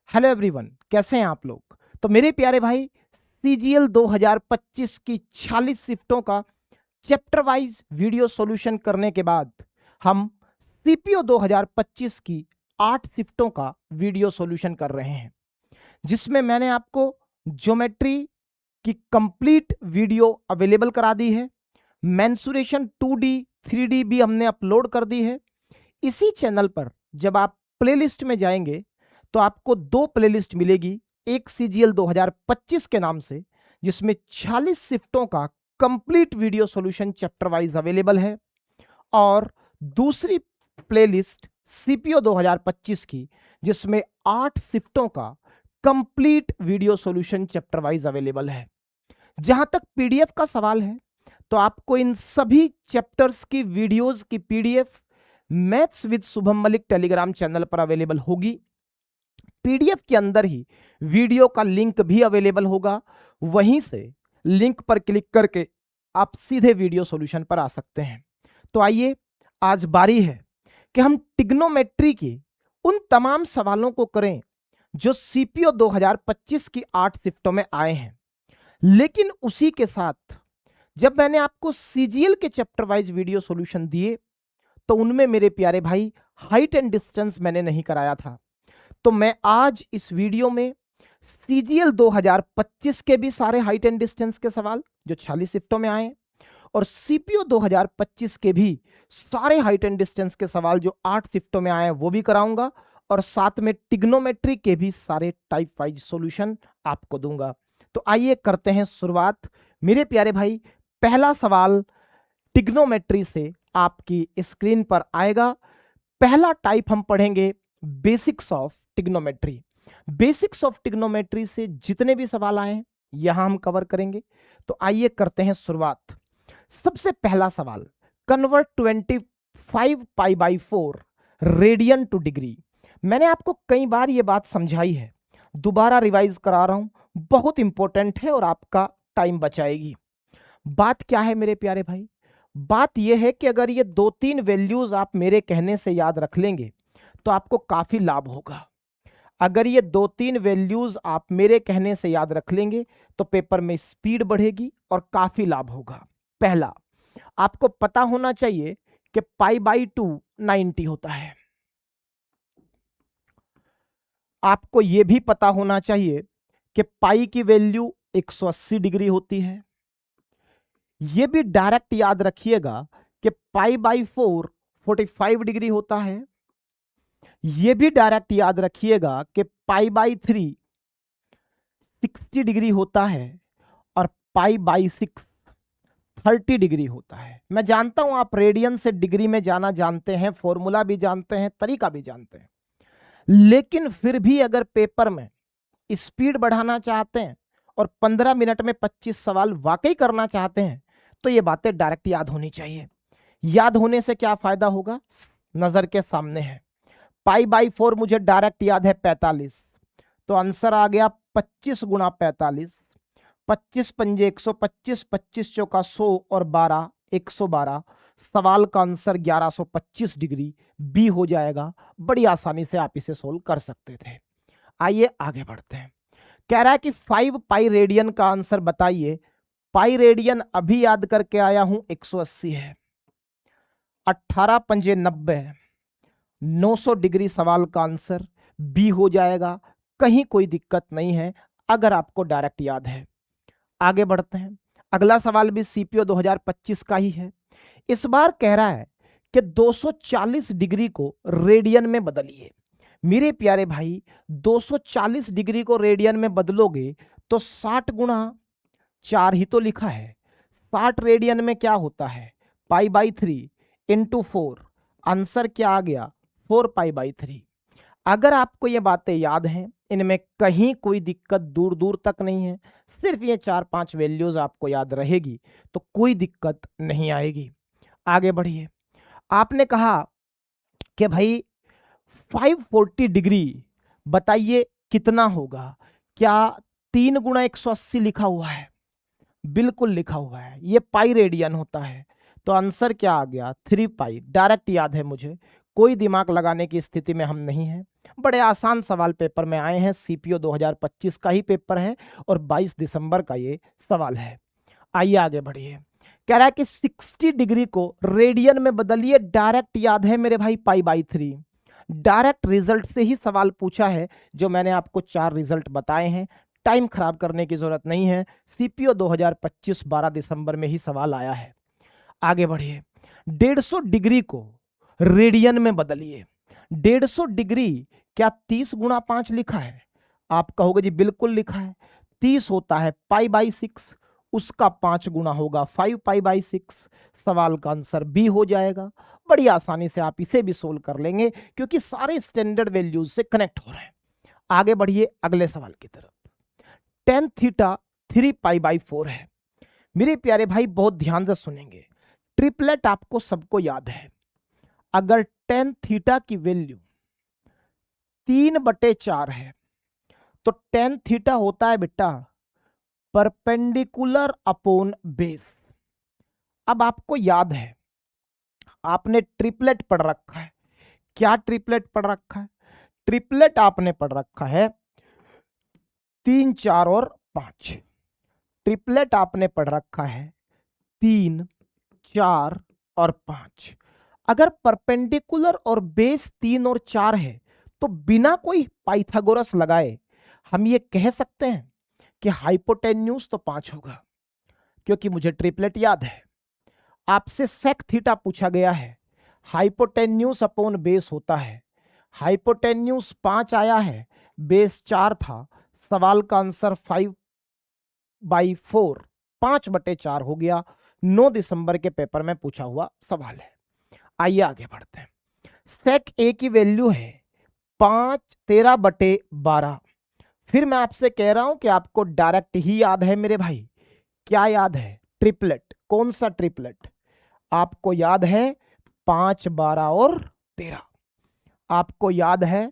Hello everyone, कैसे हैं आप लोग। तो मेरे प्यारे भाई, सीजीएल 2025 की 46 शिफ्टों का चैप्टर वाइज वीडियो सॉल्यूशन करने के बाद हम सीपीओ 2025 की 8 शिफ्टों का वीडियो सॉल्यूशन कर रहे हैं, जिसमें मैंने आपको ज्योमेट्री की कंप्लीट वीडियो अवेलेबल करा दी है। मेंसुरेशन 2D 3D भी हमने अपलोड कर दी है। इसी चैनल पर जब आप प्लेलिस्ट में जाएंगे तो आपको दो प्लेलिस्ट मिलेगी, एक सीजीएल 2025 के नाम से, जिसमें 46 शिफ्टों का complete video solution chapter wise available है, और दूसरी प्लेलिस्ट सीपीओ 2025 की, जिसमें 8 शिफ्टों का complete video solution chapter wise available है। जहां तक पीडीएफ का सवाल है, तो आपको इन सभी चैप्टर्स की वीडियोस की PDF maths with Shubham Malik Telegram channel पर अवेलेबल होगी। पीडीएफ के अंदर ही वीडियो का लिंक भी अवेलेबल होगा, वहीं से लिंक पर क्लिक करके आप सीधे वीडियो सॉल्यूशन पर आ सकते हैं। तो आइए, आज बारी है कि हम ट्रिग्नोमेट्री के उन तमाम सवालों को करें जो सीपीओ 2025 की 8 शिफ्टों में आए हैं। लेकिन उसी के साथ जब मैंने आपको सीजीएल के चैप्टर वाइज वीडियो सॉल्यूशन दिए, तो उनमें मेरे प्यारे भाई हाइट एंड डिस्टेंस मैंने नहीं कराया था। तो मैं आज इस वीडियो में सीजीएल 2025 के भी सारे हाइट एंड डिस्टेंस के सवाल जो 46 शिफ्टों में आए, और सीपीओ 2025 के भी सारे हाइट एंड डिस्टेंस के सवाल जो 8 शिफ्टों में आए हैं वो भी कराऊंगा, और साथ में ट्रिग्नोमेट्री के भी सारे टाइप वाइज सॉल्यूशन आपको दूंगा। तो आइए करते हैं शुरुआत। मेरे प्यारे भाई, पहला सवाल ट्रिग्नोमेट्री से आपकी स्क्रीन पर आएगा। पहला टाइप हम पढ़ेंगे basics of trigonometry. Basics of trigonometry से जितने भी सवाल आए हैं यहां हम कवर करेंगे। तो आइए करते हैं शुरुआत। सबसे पहला सवाल, convert 25 pi by 4 radian two degree. मैंने आपको कई बार यह बात समझाई है, दोबारा रिवाइज करा रहा हूं, बहुत इंपॉर्टेंट है और आपका टाइम बचाएगी। बात क्या है मेरे प्यारे भाई? बात यह है कि अगर ये 2-3 वैल्यूज आप मेरे कहने से याद रख लेंगे तो आपको काफी लाभ होगा। अगर ये 2-3 वैल्यूज आप मेरे कहने से याद रख लेंगे तो पेपर में स्पीड बढ़ेगी और काफी लाभ होगा। पहला, आपको पता होना चाहिए कि पाई बाई 2 90 होता है। आपको यह भी पता होना चाहिए कि पाई की वैल्यू 180 डिग्री होती है। यह भी डायरेक्ट याद रखिएगा कि पाई बाई 4 45 डिग्री होता है। यह भी डायरेक्ट याद रखिएगा कि पाई बाई 3 60 डिग्री होता है, और पाई बाई 6 30 डिग्री होता है। मैं जानता हूं आप रेडियन से डिग्री में जाना जानते हैं, फॉर्मूला भी जानते हैं, तरीका भी जानते हैं, लेकिन फिर भी अगर पेपर में स्पीड बढ़ाना चाहते हैं और 15 मिनट में 25 सवाल वाकई करना चाहते हैं तो ये बातें डायरेक्ट याद होनी चाहिए। याद होने से क्या फायदा होगा, नजर के सामने है। पाई बाई 4 मुझे डायरेक्ट याद है 45, तो आंसर आ गया 25 गुणा 45। 25 पंजे 125, 25 चौका 100 और 12 112। सवाल का आंसर 1125 डिग्री बी हो जाएगा। बड़ी आसानी से आप इसे सोल्व कर सकते थे। आइए आगे बढ़ते हैं। कह रहा है कि 5 पाई रेडियन का आंसर बताइए। पाई रेडियन अभी याद करके आया हूं 180 है। 18 पंजे 90, 900 डिग्री सवाल का आंसर बी हो जाएगा। कहीं कोई दिक्कत नहीं है अगर आपको डायरेक्ट याद है। आगे बढ़ते हैं। अगला सवाल भी सीपीओ 2025 का ही है। इस बार कह रहा है कि 240 डिग्री को रेडियन में बदलिए। मेरे प्यारे भाई, 240 डिग्री को रेडियन में बदलोगे तो 60 गुणा 4 ही तो लिखा है। 60 रेडियन में क्या होता है, पाई बाई 3 इंटू 4। आंसर क्या आ गया, 4 पाई बाई 3। अगर आपको ये बातें याद हैं, इनमें कहीं कोई दिक्कत दूर दूर तक नहीं है, सिर्फ ये 4-5 वैल्यूज आपको याद रहेगी तो कोई दिक्कत नहीं आएगी। आगे बढ़िए। आपने कहा कि भाई 540 डिग्री बताइए कितना होगा। क्या 3 गुणा 180 लिखा हुआ है? बिल्कुल लिखा हुआ है। ये पाई रेडियन होता है, तो आंसर क्या आ गया, 3 पाई। डायरेक्ट याद है मुझे, कोई दिमाग लगाने की स्थिति में हम नहीं हैं। बड़े आसान सवाल पेपर में आए हैं। सीपीओ 2025 का ही पेपर है और 22 दिसंबर का ये सवाल है। आइए आगे बढ़िए। कह रहा है कि 60 डिग्री को रेडियन में बदलिए। डायरेक्ट याद है मेरे भाई पाई/3। डायरेक्ट रिजल्ट से ही सवाल पूछा है, जो मैंने आपको 4 रिजल्ट बताए हैं। टाइम खराब करने की जरूरत नहीं है। सीपीओ 2025 12 दिसंबर में ही सवाल आया है। आगे बढ़िए। 150 डिग्री को रेडियन में बदलिए। 150 डिग्री क्या 30 गुणा 5 लिखा है? आप कहोगे जी बिल्कुल लिखा है। 30 होता है पाई/6, उसका 5 गुना होगा 5 पाई/6। सवाल का आंसर बी हो जाएगा। बड़ी आसानी से आप इसे भी सोल्व कर लेंगे, क्योंकि सारे स्टैंडर्ड वैल्यूज से कनेक्ट हो रहे हैं। आगे बढ़िए अगले सवाल की तरफ। tan थीटा 3 पाई/4 है। मेरे प्यारे भाई बहुत ध्यान से सुनेंगे। ट्रिपलेट आपको सबको याद है। अगर tan थीटा की वैल्यू 3/4 है तो tan थीटा होता है बेटा परपेंडिकुलर अपॉन बेस। अब आपको याद है, आपने ट्रिपलेट पढ़ रखा है। क्या ट्रिपलेट पढ़ रखा है? ट्रिपलेट आपने पढ़ रखा है 3, 4 और 5। ट्रिपलेट आपने पढ़ रखा है 3, 4 और 5। अगर परपेंडिकुलर और बेस 3 और 4 है तो बिना कोई पाइथागोरस लगाए हम ये कह सकते हैं कि हाइपोटेन्यूज तो 5 होगा, क्योंकि मुझे ट्रिपलेट याद है। आपसे सेक थीटा पूछा गया है। हाइपोटेन्यूज अपॉन बेस होता है। हाइपोटेन्यूज 5 आया है, बेस 4 था। सवाल का आंसर 5/4 5/4 हो गया। 9 दिसंबर के पेपर में पूछा हुआ सवाल है। आइए आगे बढ़ते हैं। सेक ए की वैल्यू है 13/12। फिर मैं आपसे कह रहा हूं कि आपको डायरेक्ट ही याद है मेरे भाई। क्या याद है? ट्रिपलेट। कौन सा ट्रिपलेट? आपको याद है 5, 12 और 13। आपको याद है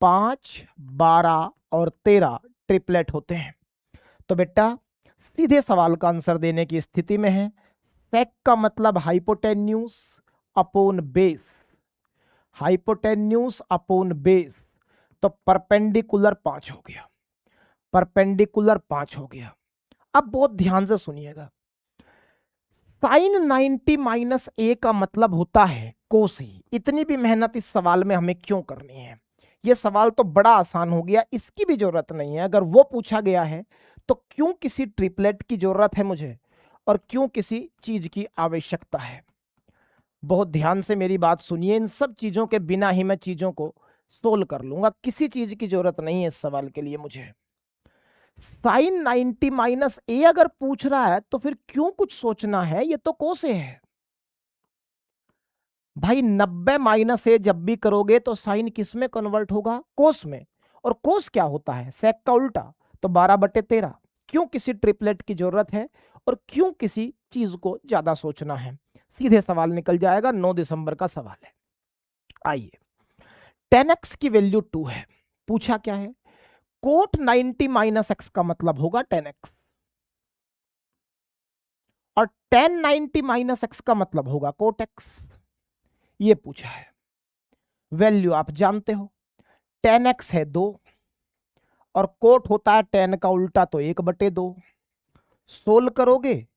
5, 12 और 13 ट्रिपलेट होते हैं। तो बेटा सीधे सवाल का आंसर देने की स्थिति में है। सेक का मतलब hypotenuse upon base. Hypotenuse upon base, तो परपेंडिकुलर 5 हो गया। परपेंडिकुलर 5 हो गया। अब बहुत ध्यान से सुनिएगा। साइन 90 - a का मतलब होता है कोस ही। इतनी भी मेहनत इस सवाल में हमें क्यों करनी है? ये सवाल तो बड़ा आसान हो गया, इसकी भी जरूरत नहीं है। अगर वो पूछा गया है तो क्यों किसी ट्रिपलेट की जरूरत है मुझे, और क्यों किसी चीज की आवश्यकता है? बहुत ध्यान से मेरी बात सुनिए। इन सब चीजों के बिना ही मैं चीजों को सोल्व कर लूंगा। किसी चीज की जरूरत नहीं है इस सवाल के लिए मुझे। साइन 90 - a अगर पूछ रहा है तो फिर क्यों कुछ सोचना है? ये तो कोस ए है भाई। 90 - a जब भी करोगे तो साइन किस में कन्वर्ट होगा? कोस में। और कोस क्या होता है? सेक का उल्टा। तो 12/13। क्यों किसी ट्रिपलेट की जरूरत है, और क्यों किसी चीज को ज्यादा सोचना है? सीधे सवाल निकल जाएगा। 9 दिसंबर का सवाल है। आइए। 10x की वैल्यू 2 है। पूछा क्या है? कोट 90 - x का मतलब होगा 10x, और tan 90 - x का मतलब होगा कोट x। ये पूछा है। वैल्यू आप जानते हो। tan x है 2, और कोट होता है tan का उल्टा, तो 1/2। सोल्व करोगे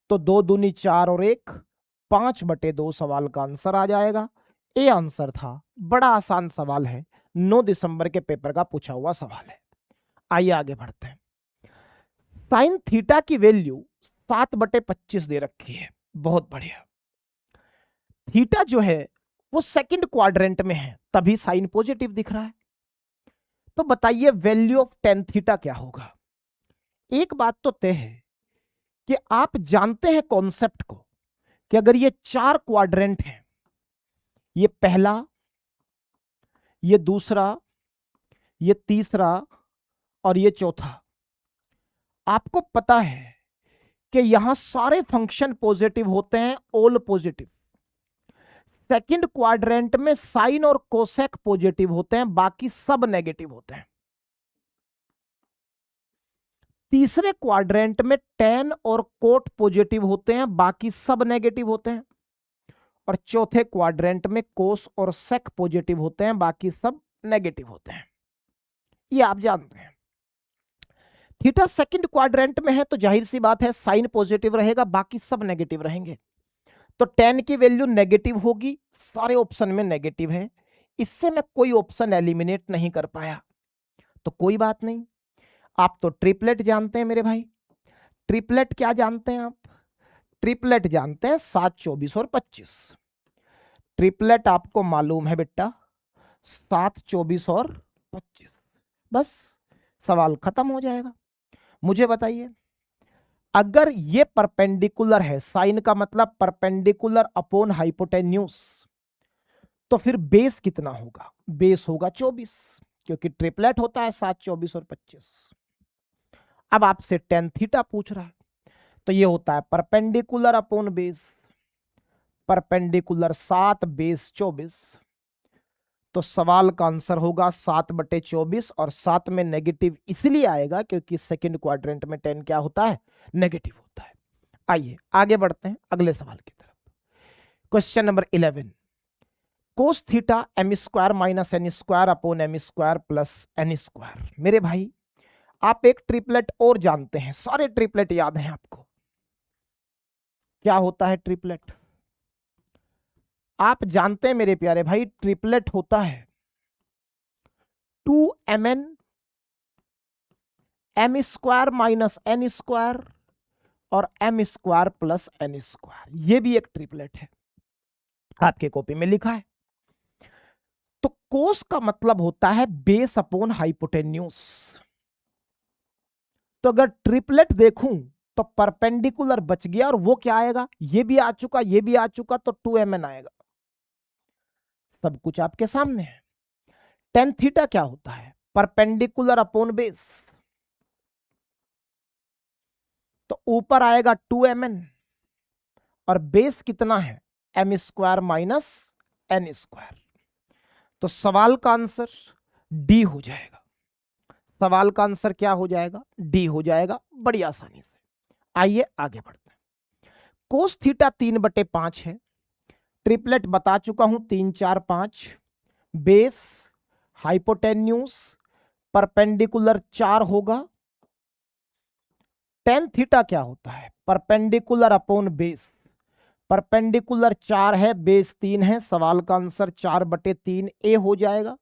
तो 2 दूनी 4 और 1 5/2। सवाल का आंसर आ जाएगा। ए आंसर था। बड़ा आसान सवाल है। 9 दिसंबर के पेपर का पूछा हुआ सवाल है। आइए आगे बढ़ते हैं। साइन थीटा की वैल्यू 7/25 दे रखी है। बहुत बढ़िया। थीटा जो है वो सेकंड क्वाड्रेंट में है, तभी साइन पॉजिटिव दिख रहा है। तो बताइए वैल्यू ऑफ टेन थीटा क्या होगा? एक बात तो तय है कि आप जानते हैं कॉन्सेप्ट को, कि अगर ये 4 क्वाड्रेंट हैं, ये पहला, ये दूसरा, ये तीसरा और ये चौथा, आपको पता है कि यहां सारे फंक्शन पॉजिटिव होते हैं, ऑल पॉजिटिव। सेकंड क्वाड्रेंट में साइन और कोसेक पॉजिटिव होते हैं, बाकी सब नेगेटिव होते हैं। तीसरे क्वाड्रेंट में टेन और कोट पॉजिटिव होते हैं, बाकी सब नेगेटिव होते हैं। और चौथे क्वाड्रेंट में कोस और सेक पॉजिटिव होते हैं, बाकी सब नेगेटिव होते हैं, ये आप जानते हैं। थीटा सेकंड क्वाड्रेंट में है तो जाहिर सी बात है साइन पॉजिटिव रहेगा, बाकी सब नेगेटिव रहेंगे। तो tan की वैल्यू नेगेटिव होगी, सारे ऑप्शन में नेगेटिव है, इससे मैं कोई ऑप्शन एलिमिनेट नहीं कर पाया, तो कोई बात नहीं। आप तो ट्रिपलेट जानते हैं मेरे भाई, ट्रिपलेट क्या जानते हैं आप? ट्रिपलेट जानते हैं 7, 24 और 25। ट्रिपलेट आपको मालूम है बेटा 7, 24 और 25, बस सवाल खत्म हो जाएगा। मुझे बताइए, अगर ये परपेंडिकुलर है, साइन का मतलब परपेंडिकुलर अपॉन हाइपोटेन्यूज, तो फिर बेस कितना होगा? बेस होगा 24, क्योंकि ट्रिपलेट होता है 7, 24 और 25। अब आपसे टेन थीटा पूछ रहा है, तो ये होता है perpendicular upon base, perpendicular 7 base 24, तो सवाल का आंसर होगा 7/24, और 7 में नेगेटिव इसलिए आएगा क्योंकि सेकंड क्वाड्रेंट में 10 क्या होता है? नेगेटिव होता है। आइए आगे बढ़ते हैं अगले सवाल की तरफ। Question number 11, cos theta M square minus N square upon M square plus N square. मेरे भाई आप एक ट्रिपलेट और जानते हैं, सारे ट्रिपलेट याद हैं आपको। क्या होता है ट्रिपलेट? आप जानते हैं मेरे प्यारे भाई, ट्रिपलेट होता है 2mn M square minus N square और M square plus N square, ये भी एक ट्रिपलेट है, आपके कॉपी में लिखा है। तो कोस का मतलब होता है बेस अपॉन हाइपोटेन्यूज। तो अगर ट्रिपलेट देखूं तो परपेंडिकुलर बच गया, और वो क्या आएगा? ये भी आ चुका, ये भी आ चुका, तो 2mn आएगा। सब कुछ आपके सामने है। टेन थीटा क्या होता है? परपेंडिकुलर अपॉन बेस, तो ऊपर आएगा 2mn, और बेस कितना है? M square minus N square. तो सवाल का आंसर डी हो जाएगा। सवाल का आंसर क्या हो जाएगा? डी हो जाएगा, बड़ी आसानी से। आइए आगे बढ़ते हैं। कोस थीटा 3/5 है, ट्रिपलेट बता चुका हूं 3, 4, 5, बेस हाइपोटेन्यूज परपेंडिकुलर 4 होगा। टेन थीटा क्या होता है? परपेंडिकुलर अपॉन बेस, परपेंडिकुलर 4 है, बेस 3 है, सवाल का आंसर 4/3 ए हो जाएगा।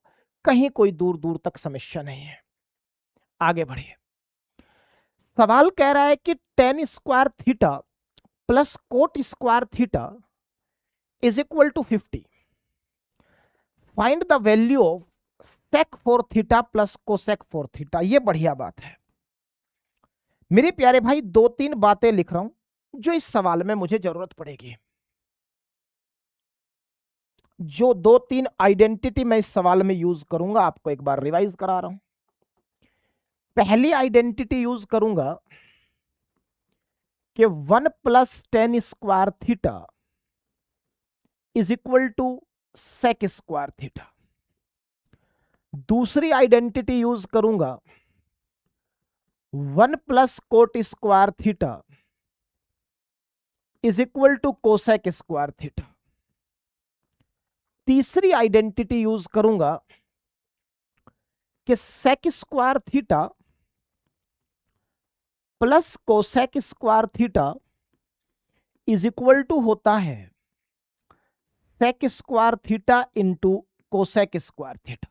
कहीं कोई दूर दूर तक समस्या नहीं है। आगे बढ़िए। सवाल कह रहा है कि tan square theta plus cot square theta is equal to 50। Find the value of sec four theta plus cosec four theta. ये बढ़िया बात है मेरे प्यारे भाई, 2-3 बातें लिख रहा हूं जो इस सवाल में मुझे जरूरत पड़ेगी। जो 2-3 आइडेंटिटी मैं इस सवाल में यूज करूंगा, आपको एक बार रिवाइज करा रहा हूं। पहली आइडेंटिटी यूज करूंगा कि 1 plus tan square theta is equal to sec square theta. दूसरी आइडेंटिटी यूज करूंगा 1 plus cot square theta is equal to cosec square theta. तीसरी आइडेंटिटी यूज करूंगा कि sec square theta plus cosec square theta is equal to होता है sec square theta into cosec square theta.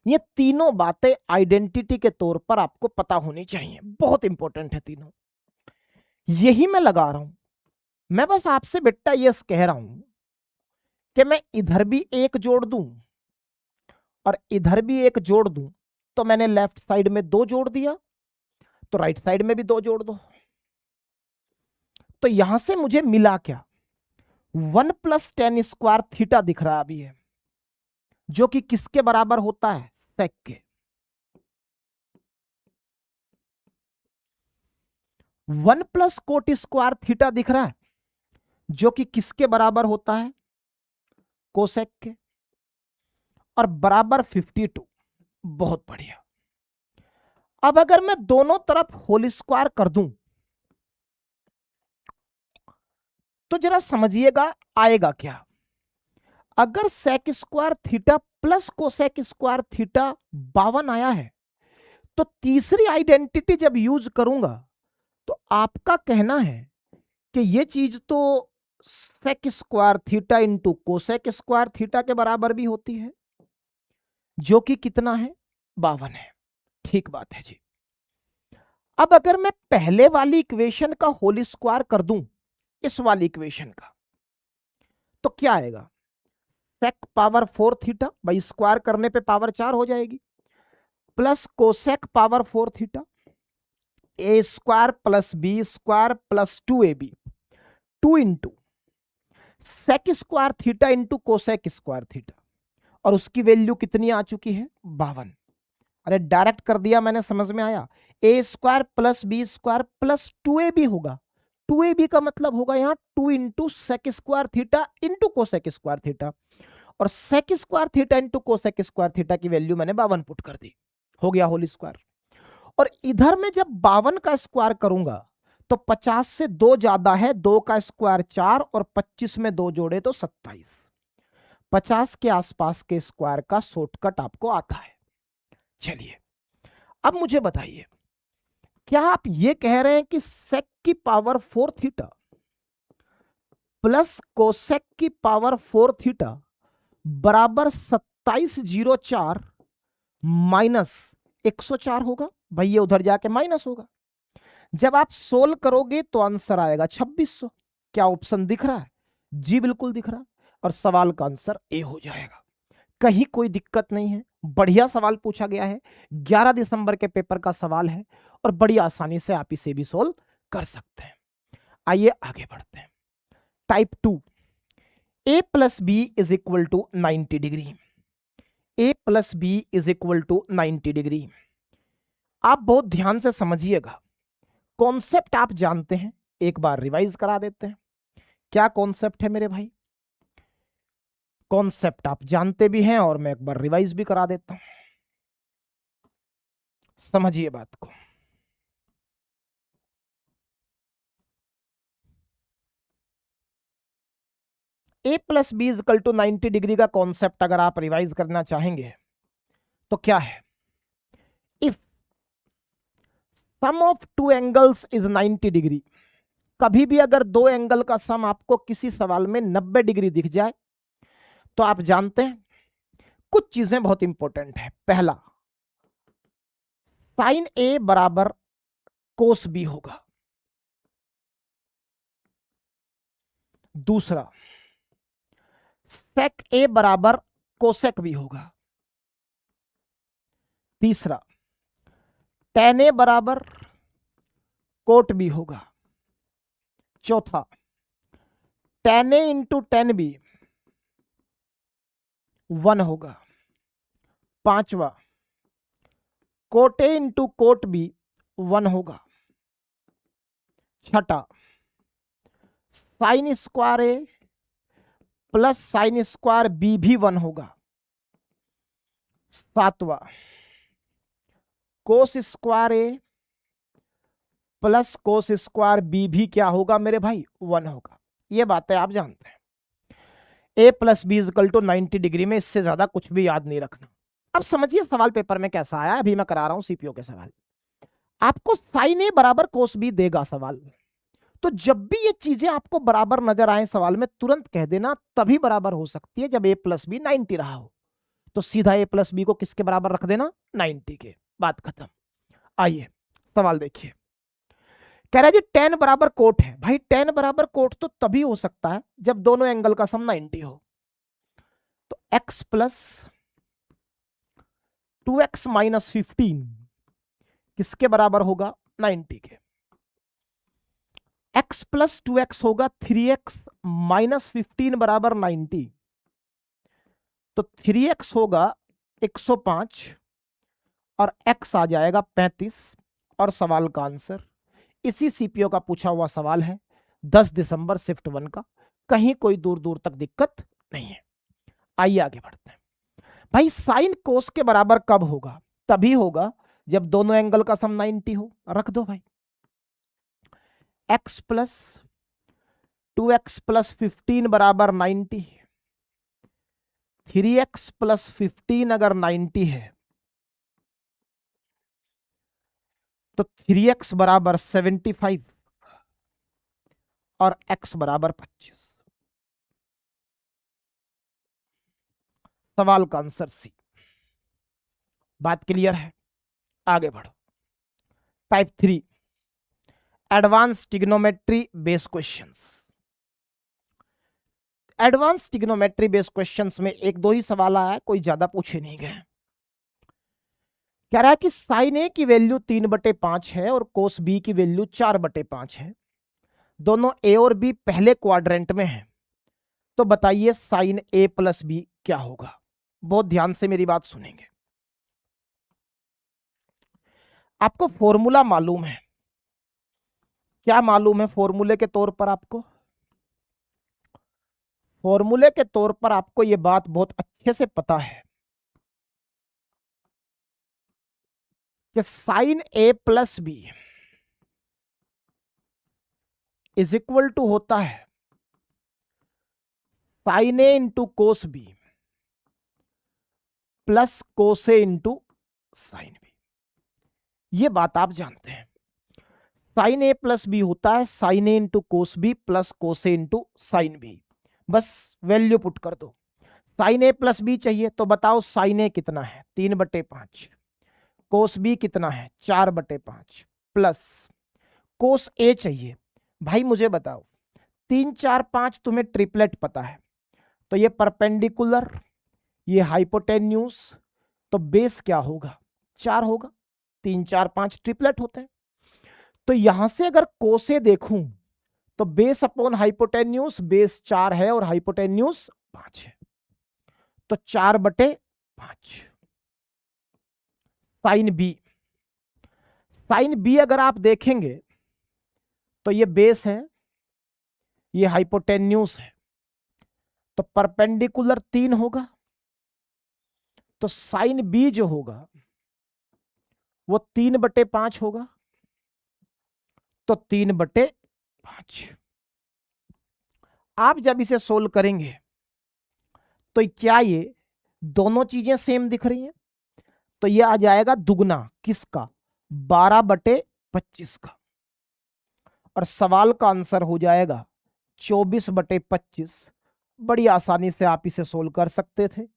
ये तीनों बातें identity के तौर पर आपको पता होनी चाहिए, बहुत इंपॉर्टेंट है तीनों। यही मैं लगा रहा हूं। मैं बस आपसे बेटा ये कह रहा हूं कि मैं इधर भी एक जोड़ दूं और इधर भी एक जोड़ दूं, तो मैंने लेफ्ट साइड में 2 जोड़ दिया, तो राइट साइड में भी 2 जोड़ दो। तो यहां से मुझे मिला क्या? 1 प्लस टेन स्क्वायर थीटा दिख रहा अभी है, जो कि किसके बराबर होता है? सेक के। 1 प्लस कोट स्क्वायर थीटा दिख रहा है, जो कि किसके बराबर होता है? कोसेक के। और बराबर 52। बहुत बढ़िया। अब अगर मैं दोनों तरफ होल स्क्वायर कर दूं तो जरा समझिएगा आएगा क्या। अगर sec square theta plus cosec square theta 52 आया है, तो तीसरी आइडेंटिटी जब यूज करूंगा तो आपका कहना है कि ये चीज तो sec square theta into cosec square theta के बराबर भी होती है, जो कि कितना है, 52 है। ठीक बात है जी। अब अगर मैं पहले वाली इक्वेशन का होल स्क्वायर कर दूं इस वाली इक्वेशन का, तो क्या आएगा, सेक पावर 4 थीटा भाई स्क्वायर करने पे पावर 4 हो जाएगी, plus cosec power 4 theta, A square plus B square plus 2ab, 2 into sec square theta into cosec square theta, और उसकी वैल्यू कितनी आ चुकी है, 52। अरे डायरेक्ट कर दिया मैंने, समझ में आया। A square plus B square plus 2ab होगा, 2ab का मतलब होगा यहां 2 into sec square theta into cosec square theta, और sec square theta into cosec square theta की वैल्यू मैंने 52 पुट कर दी, हो गया होल स्क्वायर। और इधर में जब 52 का स्क्वायर करूंगा तो 50 से 2 ज्यादा है, 2 का स्क्वायर 4 और 25 में 2 जोड़े तो 27, 50 के आसपास के स्क्वायर का शॉर्टकट आपको आता है। चलिए अब मुझे बताइए, क्या आप ये कह रहे हैं कि सेक की पावर 4 थीटा प्लस कोसेक की पावर 4 थीटा बराबर 2704 माइनस 104 होगा? भाई ये उधर जाके माइनस होगा। जब आप सोल्व करोगे तो आंसर आएगा 2600। क्या ऑप्शन दिख रहा है? जी बिल्कुल दिख रहा है, और सवाल का आंसर ए हो जाएगा। कहीं कोई दिक्कत नहीं है, बढ़िया सवाल पूछा गया है, 11 दिसंबर के पेपर का सवाल है, और बड़ी आसानी से आप इसे भी सोल्व कर सकते हैं। आइए आगे बढ़ते हैं। Type 2, A plus B is equal to 90 degree. A plus B is equal to 90 degree. आप बहुत ध्यान से समझिएगा, कॉन्सेप्ट आप जानते हैं, एक बार रिवाइज करा देते हैं। क्या कॉन्सेप्ट है मेरे भाई? कॉन्सेप्ट आप जानते भी हैं और मैं एक बार रिवाइज भी करा देता हूं, समझिए बात को। A plus B is equal to 90 degree का कॉन्सेप्ट अगर आप रिवाइज करना चाहेंगे तो क्या है, if sum of two angles is 90 degree. कभी भी अगर दो एंगल का सम आपको किसी सवाल में 90 डिग्री दिख जाए तो आप जानते हैं कुछ चीजें बहुत इंपॉर्टेंट है। पहला, साइन ए बराबर कोस बी होगा। दूसरा, सेक ए बराबर कोसेक बी होगा। तीसरा, टेन ए बराबर कोट बी होगा। चौथा, tan A into tan B 1 होगा। पांचवा, cot A into cot B 1 होगा। छठा, sine square A plus sine square B भी 1 होगा। सातवां, cos square A plus cos square B भी क्या होगा मेरे भाई, 1 होगा। ये बातें आप जानते हैं। A plus B is equal to 90 degree में इससे ज्यादा कुछ भी याद नहीं रखना। अब समझिए सवाल पेपर में कैसा आया, अभी मैं करा रहा हूं सीपीओ के सवाल। आपको साइन ए बराबर कोस बी देगा सवाल, तो जब भी ये चीजें आपको बराबर नजर आए सवाल में तुरंत कह देना, तभी बराबर हो सकती है जब ए प्लस बी 90 रहा हो। तो सीधा ए प्लस बी को किसके बराबर रख देना, 90 के, बात खत्म। आइए सवाल देखिए, कह रहा है जी टेन बराबर कोट है। भाई टेन बराबर कोट तो तभी हो सकता है जब दोनों एंगल का सम 90 हो। तो x प्लस 2x माइनस 15 किसके बराबर होगा, 90 के। x प्लस 2x होगा 3x माइनस 15 बराबर 90, तो 3x होगा 105 और x आ जाएगा 35, और सवाल का आंसर इसी सीपीओ का पूछा हुआ सवाल है 10 दिसंबर शिफ्ट 1 का, कहीं कोई दूर दूर तक दिक्कत नहीं है। आइए आगे बढ़ते हैं। भाई साइन कोस के बराबर कब होगा, तभी होगा जब दोनों एंगल का सम 90 हो। रख दो भाई, x प्लस 2x प्लस 15 बराबर 90, 3x प्लस 15 अगर 90 है तो 3x बराबर 75 और x बराबर 25। सवाल का आंसर सी। बात क्लियर है? आगे बढ़ो। Type 3 advance trigonometry based questions. Advance trigonometry based questions में एक दो ही सवाल आया, कोई ज्यादा पूछे नहीं गए। कह रहा है कि साइन ए की वैल्यू 3/5 है और कोस बी की वैल्यू 4/5 है, दोनों ए और बी पहले क्वाड्रेंट में है, तो बताइए साइन ए प्लस बी क्या होगा। बहुत ध्यान से मेरी बात सुनेंगे। आपको फॉर्मूला मालूम है? क्या मालूम है फॉर्मूले के तौर पर? आपको फॉर्मूले के तौर पर आपको यह बात बहुत अच्छे से पता है कि sine A plus B is equal to होता है sine A into cos B plus cos A into sine B. ये बात आप जानते हैं। साइन ए प्लस बी होता है sine A into cos B plus cos A into sine B. बस वैल्यू पुट कर दो। साइन ए प्लस बी चाहिए तो बताओ साइन ए कितना है 3/5, कोस बी कितना है 4/5 प्लस कोस ए चाहिए। भाई मुझे बताओ 3 4 5 तुम्हें ट्रिपलेट पता है, तो ये परपेंडिकुलर, ये हाइपोटेन्यूज, तो बेस क्या होगा 4 होगा। 3 4 5 ट्रिपलेट होते हैं। तो यहां से अगर कोसे देखूं तो बेस अपॉन हाइपोटेन्यूज बेस 4 है और हाइपोटेन्यूज 5 है, तो 4/5। साइन बी, साइन बी अगर आप देखेंगे तो ये बेस है, ये हाइपोटेन्यूज है, तो परपेंडिकुलर 3 होगा, तो साइन बी जो होगा वो 3/5 होगा, तो 3/5। आप जब इसे सोल्व करेंगे तो क्या ये दोनों चीजें सेम दिख रही हैं? तो ये आ जाएगा दुगना किसका 12/25 का, और सवाल का आंसर हो जाएगा 24/25। बड़ी आसानी से आप इसे सोल्व कर सकते थे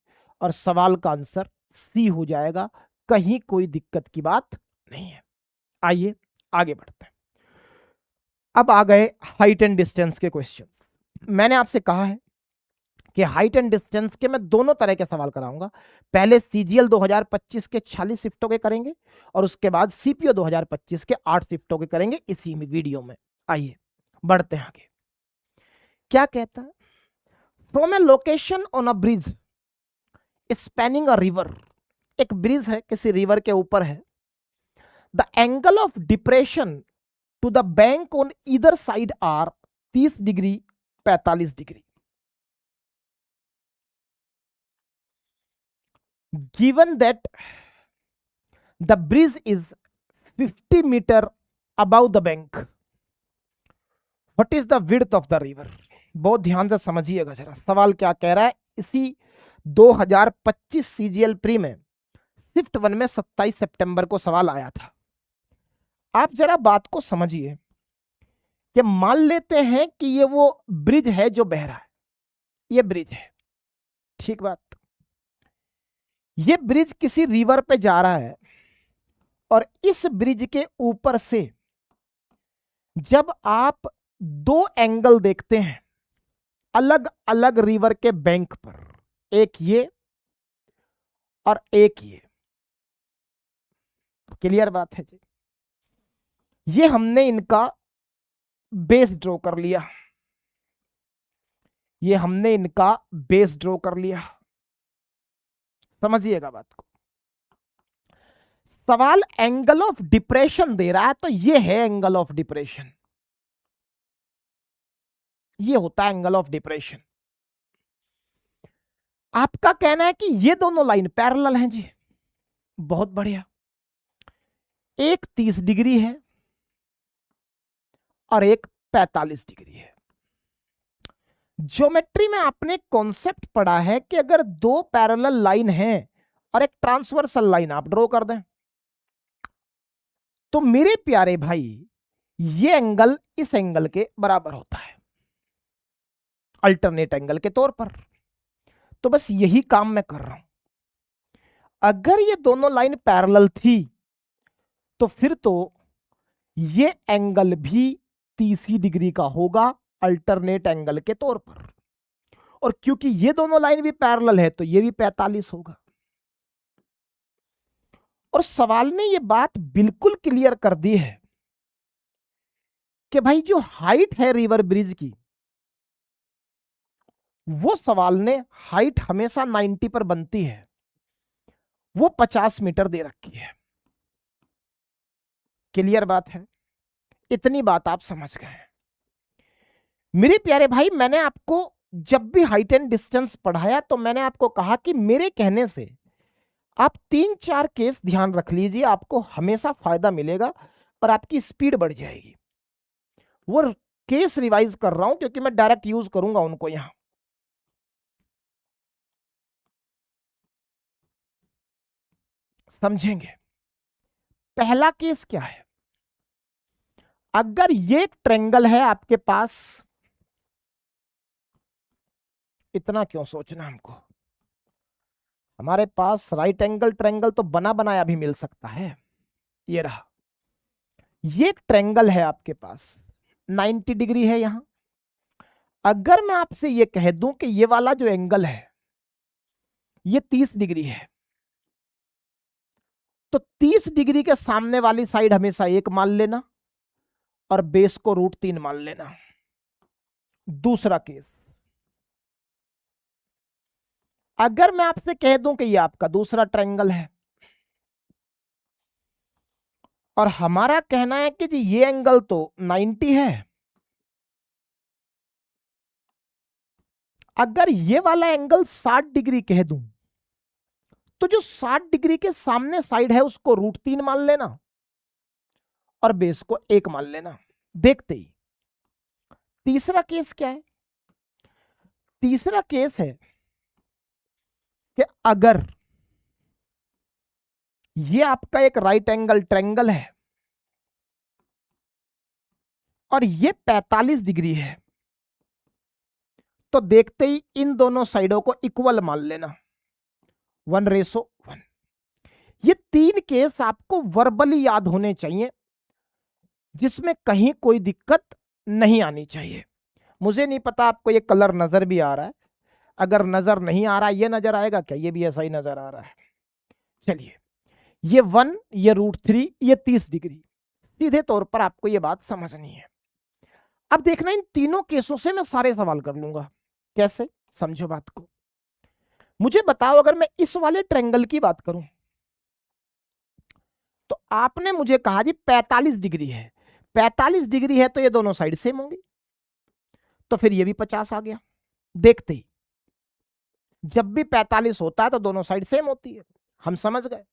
और सवाल का आंसर सी हो जाएगा। कहीं कोई दिक्कत की बात नहीं है। आइए आगे बढ़ते हैं। अब आ गए हाइट एंड डिस्टेंस के क्वेश्चन। मैंने आपसे कहा है कि हाइट एंड डिस्टेंस के मैं दोनों तरह के सवाल कराऊंगा। पहले सीजीएल 2025 के 46 शिफ्टों के करेंगे और उसके बाद सीपीओ 2025 के 8 शिफ्टों के करेंगे इसी वीडियो में। आइए बढ़ते हैं आगे। क्या कहता है? From a location on a bridge spanning a river, एक ब्रिज है किसी रिवर के ऊपर है, the angle of depression to the bank on either side are 30 degree 45 degree. Given that the bridge is 50 metre above the bank, what is the width of the river. बहुत ध्यान से समझिएगा जरा सवाल क्या कह रहा है। इसी 2025 सीजीएल प्री में शिफ्ट 1 में 27 सितंबर को सवाल आया था। आप जरा बात को समझिए कि मान लेते हैं कि ये वो ब्रिज है जो बह रहा है, ये ब्रिज है, ठीक बात। ये ब्रिज किसी रिवर पे जा रहा है और इस ब्रिज के ऊपर से जब आप दो एंगल देखते हैं अलग अलग रिवर के बैंक पर, एक ये और एक ये, क्लियर बात है जी। ये हमने इनका बेस ड्रॉ कर लिया, ये हमने इनका बेस ड्रॉ कर लिया। समझिएगा बात को। सवाल एंगल ऑफ डिप्रेशन दे रहा है, तो ये है एंगल ऑफ डिप्रेशन, ये होता है एंगल ऑफ डिप्रेशन। आपका कहना है कि ये दोनों लाइन पैरेलल हैं जी, बहुत बढ़िया। एक 30 डिग्री है और एक 45 डिग्री है। ज्योमेट्री में आपने कॉन्सेप्ट पढ़ा है कि अगर दो पैरेलल लाइन हैं और एक ट्रांसवर्सल लाइन आप ड्रॉ कर दें, तो मेरे प्यारे भाई ये एंगल इस एंगल के बराबर होता है अल्टरनेट एंगल के तौर पर। तो बस यही काम मैं कर रहा हूं। अगर ये दोनों लाइन पैरेलल थी तो फिर तो ये एंगल भी 30 डिग्री का होगा अल्टरनेट एंगल के तौर पर, और क्योंकि ये दोनों लाइन भी पैरेलल है तो ये भी 45 होगा। और सवाल ने ये बात बिल्कुल क्लियर कर दी है कि भाई जो हाइट है रिवर ब्रिज की, वो सवाल ने हाइट हमेशा 90 पर बनती है, वो 50 मीटर दे रखी है। क्लियर बात है? इतनी बात आप समझ गए। मेरे प्यारे भाई, मैंने आपको जब भी हाइट एंड डिस्टेंस पढ़ाया तो मैंने आपको कहा कि मेरे कहने से आप 3-4 केस ध्यान रख लीजिए, आपको हमेशा फायदा मिलेगा और आपकी स्पीड बढ़ जाएगी। वो केस रिवाइज कर रहा हूं क्योंकि मैं डायरेक्ट यूज करूंगा उनको यहां। समझेंगे। पहला केस क्या है? अगर ये एक ट्रेंगल है आपके पास, इतना क्यों सोचना हमको, हमारे पास राइट एंगल ट्रेंगल तो बना बनाया भी मिल सकता है। ये रहा, ये एक ट्रेंगल है आपके पास, 90 डिग्री है यहां। अगर मैं आपसे ये कह दूं कि ये वाला जो एंगल है ये 30 डिग्री है, तो 30 डिग्री के सामने वाली साइड हमेशा 1 मान लेना और बेस को √3 मान लेना। दूसरा केस, अगर मैं आपसे कह दूं कि ये आपका दूसरा ट्रायंगल है और हमारा कहना है कि जी ये एंगल तो 90 है, अगर ये वाला एंगल 60 डिग्री कह दूं तो जो 60 डिग्री के सामने साइड है उसको √3 मान लेना और बेस को 1 मान लेना। देखते ही तीसरा केस क्या है? तीसरा केस है कि अगर ये आपका एक राइट एंगल ट्रायंगल है और ये 45 डिग्री है, तो देखते ही इन दोनों साइडों को इक्वल मान लेना, 1:1। ये 3 केस आपको वर्बली याद होने चाहिए, जिसमें कहीं कोई दिक्कत नहीं आनी चाहिए। मुझे नहीं पता आपको ये कलर नजर भी आ रहा है, अगर नजर नहीं आ रहा ये नजर आएगा क्या? ये भी ऐसा ही नजर आ रहा है। चलिए, ये 1, ये √3, ये 30 डिग्री, सीधे तौर पर आपको ये बात समझनी है। अब देखना, इन तीनों केसों से मैं सारे सवाल कर लूंगा। कैसे? समझो बात को। मुझे बताओ, अगर मैं इस वाले ट्रायंगल की बात करूं तो आपने मुझे कहा जी 45 डिग्री है, 45 डिग्री है तो ये दोनों साइड सेम होंगी, तो फिर ये भी 50 आ गया। देखते ही, जब भी 45 होता है तो दोनों साइड सेम होती है, हम समझ गए।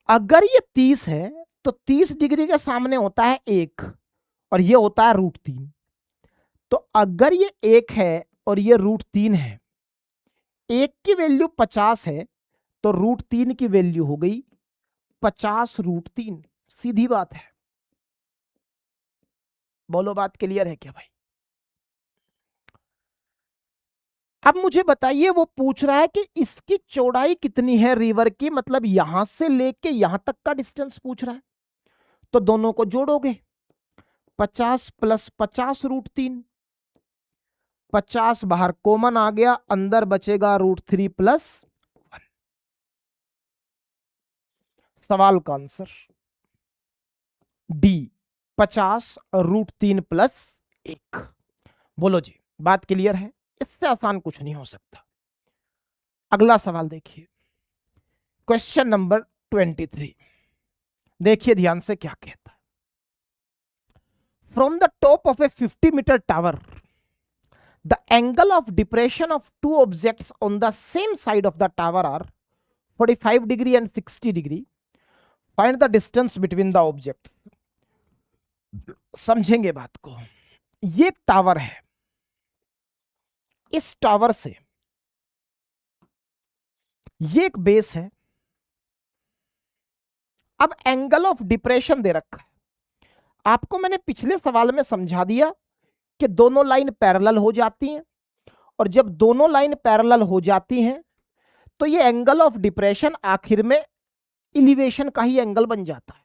अगर ये 30 है तो 30 डिग्री के सामने होता है 1 और ये होता है √3, तो अगर ये 1 है और ये √3 है, 1 की वैल्यू 50 है तो √3 की वैल्यू हो गई 50 √3। सीधी बात है। बोलो, बात क्लियर है क्या भाई? अब मुझे बताइए, वो पूछ रहा है कि इसकी चौड़ाई कितनी है रिवर की, मतलब यहां से लेके यहां तक का डिस्टेंस पूछ रहा है, तो दोनों को जोड़ोगे, 50 + 50 √3, 50 बाहर कॉमन आ गया, अंदर बचेगा √3 + 1। सवाल का आंसर डी, 50 √3 + 1। बोलो जी, बात क्लियर है? इससे आसान कुछ नहीं हो सकता। अगला सवाल देखिए, क्वेश्चन नंबर 23। देखिए ध्यान से क्या कहता है। From the top of A 50-meter tower, the angle of depression of two objects on the same side of the tower are 45 degree and 60 degree. Find the distance between the objects. समझेंगे बात को। ये एक tower है, इस tower से ये एक बेस है। अब एंगल ऑफ डिप्रेशन दे रखा है। आपको मैंने पिछले सवाल में समझा दिया कि दोनों लाइन पैरेलल हो जाती हैं, और जब दोनों लाइन पैरेलल हो जाती हैं तो ये एंगल ऑफ डिप्रेशन आखिर में इलिवेशन का ही एंगल बन जाता है।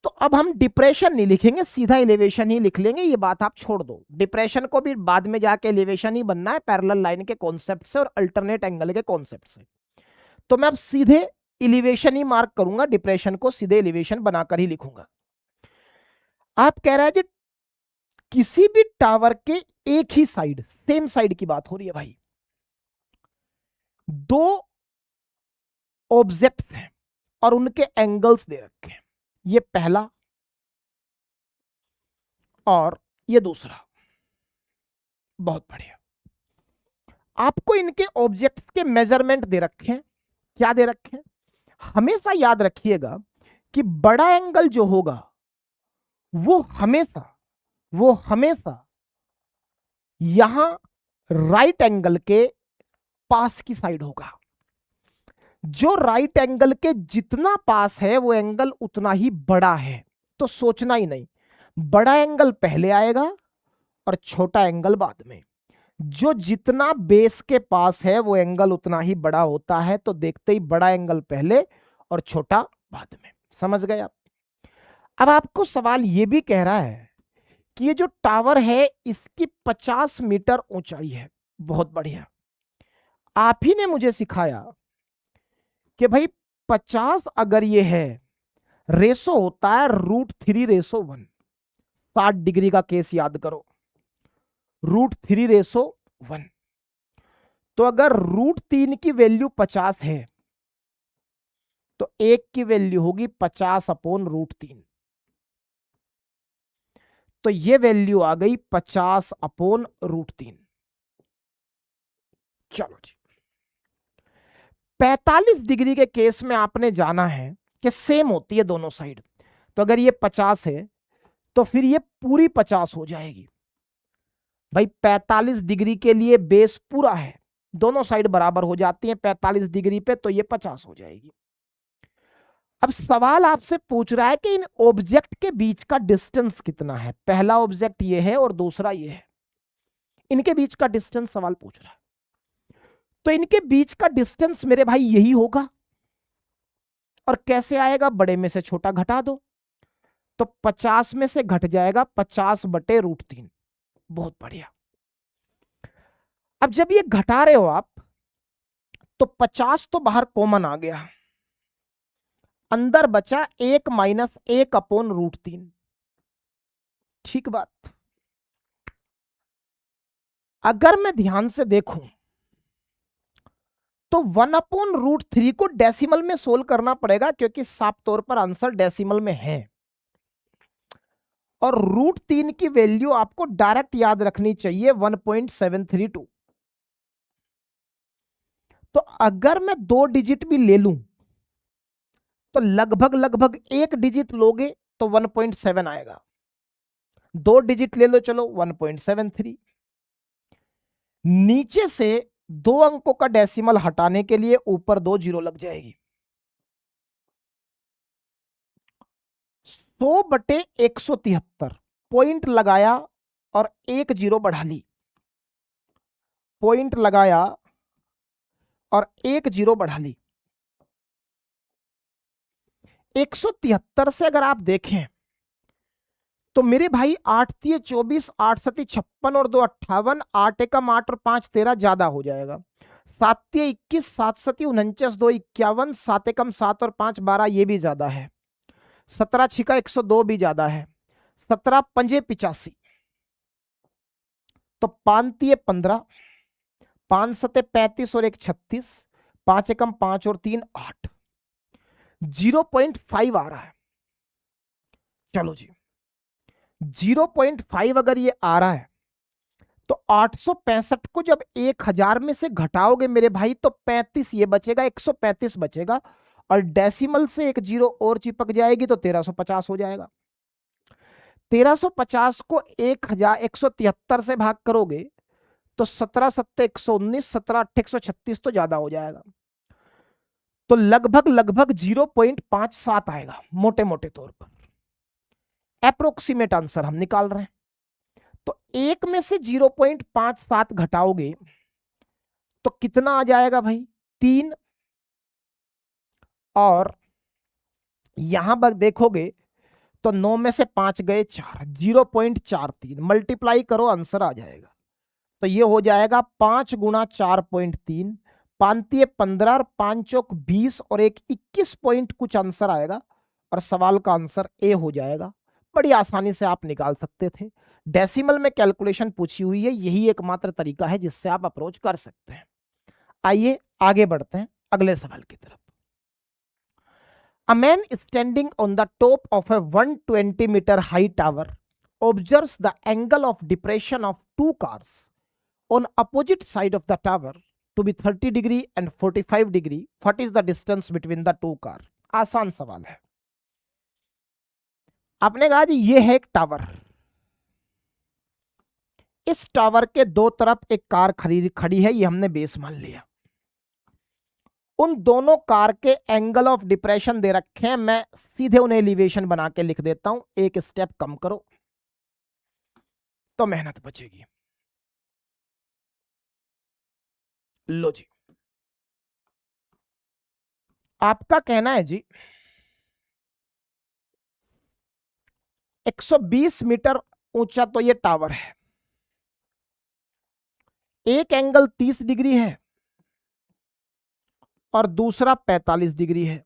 तो अब हम डिप्रेशन नहीं लिखेंगे, सीधा एलिवेशन ही लिख लेंगे। ये बात आप छोड़ दो, डिप्रेशन को भी बाद में जाके एलिवेशन ही बनना है पैरेलल लाइन के कॉन्सेप्ट से और अल्टरनेट एंगल के कॉन्सेप्ट से। तो मैं अब सीधे एलिवेशन ही मार्क करूंगा, डिप्रेशन को सीधे एलिवेशन बनाकर ही लिखूंगा। आप कह रहे हैं जी किसी भी टावर के एक ही साइड, सेम साइड की बात हो रही है भाई, दो ऑब्जेक्ट्स हैं और उनके एंगल्स दे रखे हैं, ये पहला और ये दूसरा। बहुत बढ़िया। आपको इनके ऑब्जेक्ट्स के मेजरमेंट दे रखे हैं। क्या दे रखे हैं? हमेशा याद रखिएगा कि बड़ा एंगल जो होगा वो हमेशा यहां राइट एंगल के पास की साइड होगा। जो राइट एंगल के जितना पास है वो एंगल उतना ही बड़ा है। तो सोचना ही नहीं, बड़ा एंगल पहले आएगा और छोटा एंगल बाद में। जो जितना बेस के पास है वो एंगल उतना ही बड़ा होता है। तो देखते ही बड़ा एंगल पहले और छोटा बाद में। समझ गए आप? अब आपको सवाल ये भी कह रहा है कि ये जो टावर है इसकी 50 मीटर ऊंचाई है। बहुत बढ़िया। आप ही ने मुझे सिखाया कि भाई 50 अगर ये है, रेशो होता है √3:1। 60 डिग्री का केस याद करो, √3:1। तो अगर √3 की वैल्यू 50 है तो 1 की वैल्यू होगी 50/√3। तो ये वैल्यू आ गई 50/√3। चलो जी, 45 डिग्री के केस में आपने जाना है कि सेम होती है दोनों साइड। तो अगर ये 50 है तो फिर ये पूरी 50 हो जाएगी। भाई 45 डिग्री के लिए बेस पूरा है, दोनों साइड बराबर हो जाती हैं 45 डिग्री पे, तो ये 50 हो जाएगी। अब सवाल आपसे पूछ रहा है कि इन ऑब्जेक्ट के बीच का डिस्टेंस कितना है। पहला ऑब्जेक्ट ये है और दूसरा ये है, इनके बीच का डिस्टेंस सवाल पूछ रहा है। तो इनके बीच का डिस्टेंस मेरे भाई यही होगा। और कैसे आएगा? बड़े में से छोटा घटा दो, तो 50 में से घट जाएगा 50/√3। बहुत बढ़िया। अब जब ये घटा रहे हो आप तो 50 तो बाहर कॉमन आ गया, अंदर बचा 1 - 1/√3। ठीक बात। अगर मैं ध्यान से देखूं तो 1/√3 को डेसिमल में सोल्व करना पड़ेगा, क्योंकि साफ तौर पर आंसर डेसिमल में है। और √3 की वैल्यू आपको डायरेक्ट याद रखनी चाहिए 1.732। तो अगर मैं 2 डिजिट भी ले लूं तो लगभग 1 डिजिट लोगे तो 1.7 आएगा। 2 डिजिट ले लो, चलो 1.73। नीचे से 2 अंकों का डेसिमल हटाने के लिए ऊपर 2 जीरो लग जाएगी। 100/173 पॉइंट लगाया और 1 जीरो बढ़ा ली, पॉइंट लगाया और 1 जीरो बढ़ा ली। 173 से अगर आप देखें तो मेरे भाई 8 × 24, 8 × 7 = 56 और 2 = 58, 8 एकम 8 और 5 13 ज्यादा हो जाएगा। 7 × 21, 7 × 7 = 49, 2 = 51, 7 एकम 7 और 5 12, ये भी ज्यादा है। 17 × 6 = 102 भी ज्यादा है। 17 × 5 = 85, तो 5 × 3 = 15, 5 × 7 = 35 और 1 = 36, 5 एकम 5 और 3 8, 0.5 आ रहा है। चलो जी, 0.5 अगर ये आ रहा है तो 865 को जब 1000 में से घटाओगे मेरे भाई तो 35 ये बचेगा, 135 बचेगा। और डेसिमल से 1 जीरो और चिपक जाएगी तो 1350 हो जाएगा। 1350 को 1173 से भाग करोगे तो 17 सत्ते 119, 17 अट्ठे 136 तो ज्यादा हो जाएगा, तो लगभग लगभग 0.57 आएगा मोटे मोटे तौर पर। अप्रोक्सीमेट आंसर हम निकाल रहे हैं। तो एक में से 0.57 घटाओगे तो कितना आ जाएगा भाई, 3। और यहां पर देखोगे तो 9 में से 5 गए 4, 0.43 मल्टीप्लाई करो आंसर आ जाएगा। तो ये हो जाएगा 5 गुणा 4.3, 5 15 और 5 चौक 20 और एक 21 पॉइंट कुछ आंसर आएगा और सवाल का आंसर ए हो जाएगा। बड़ी आसानी से आप निकाल सकते थे। डेसिमल में कैलकुलेशन पूछी हुई है, यही एकमात्र तरीका है जिससे आप अप्रोच कर सकते हैं। आइए आगे बढ़ते हैं अगले सवाल की तरफ। A man standing on the top of a 120-meter high tower observes the angle of depression of two cars on opposite side of the tower to be 30 degree and 45 degree. What is the distance between the two car? आसान सवाल है। आपने कहा जी ये है एक tower, इस tower के दो तरफ एक कार खड़ी है, ये हमने बेस मान लिया। उन दोनों कार के एंगल ऑफ डिप्रेशन दे रखे हैं, मैं सीधे उन्हें एलिवेशन बना के लिख देता हूं, एक स्टेप कम करो तो मेहनत बचेगी। लो जी, आपका कहना है जी 120 मीटर ऊंचा तो ये टावर है, एक एंगल 30 डिग्री है और दूसरा 45 डिग्री है।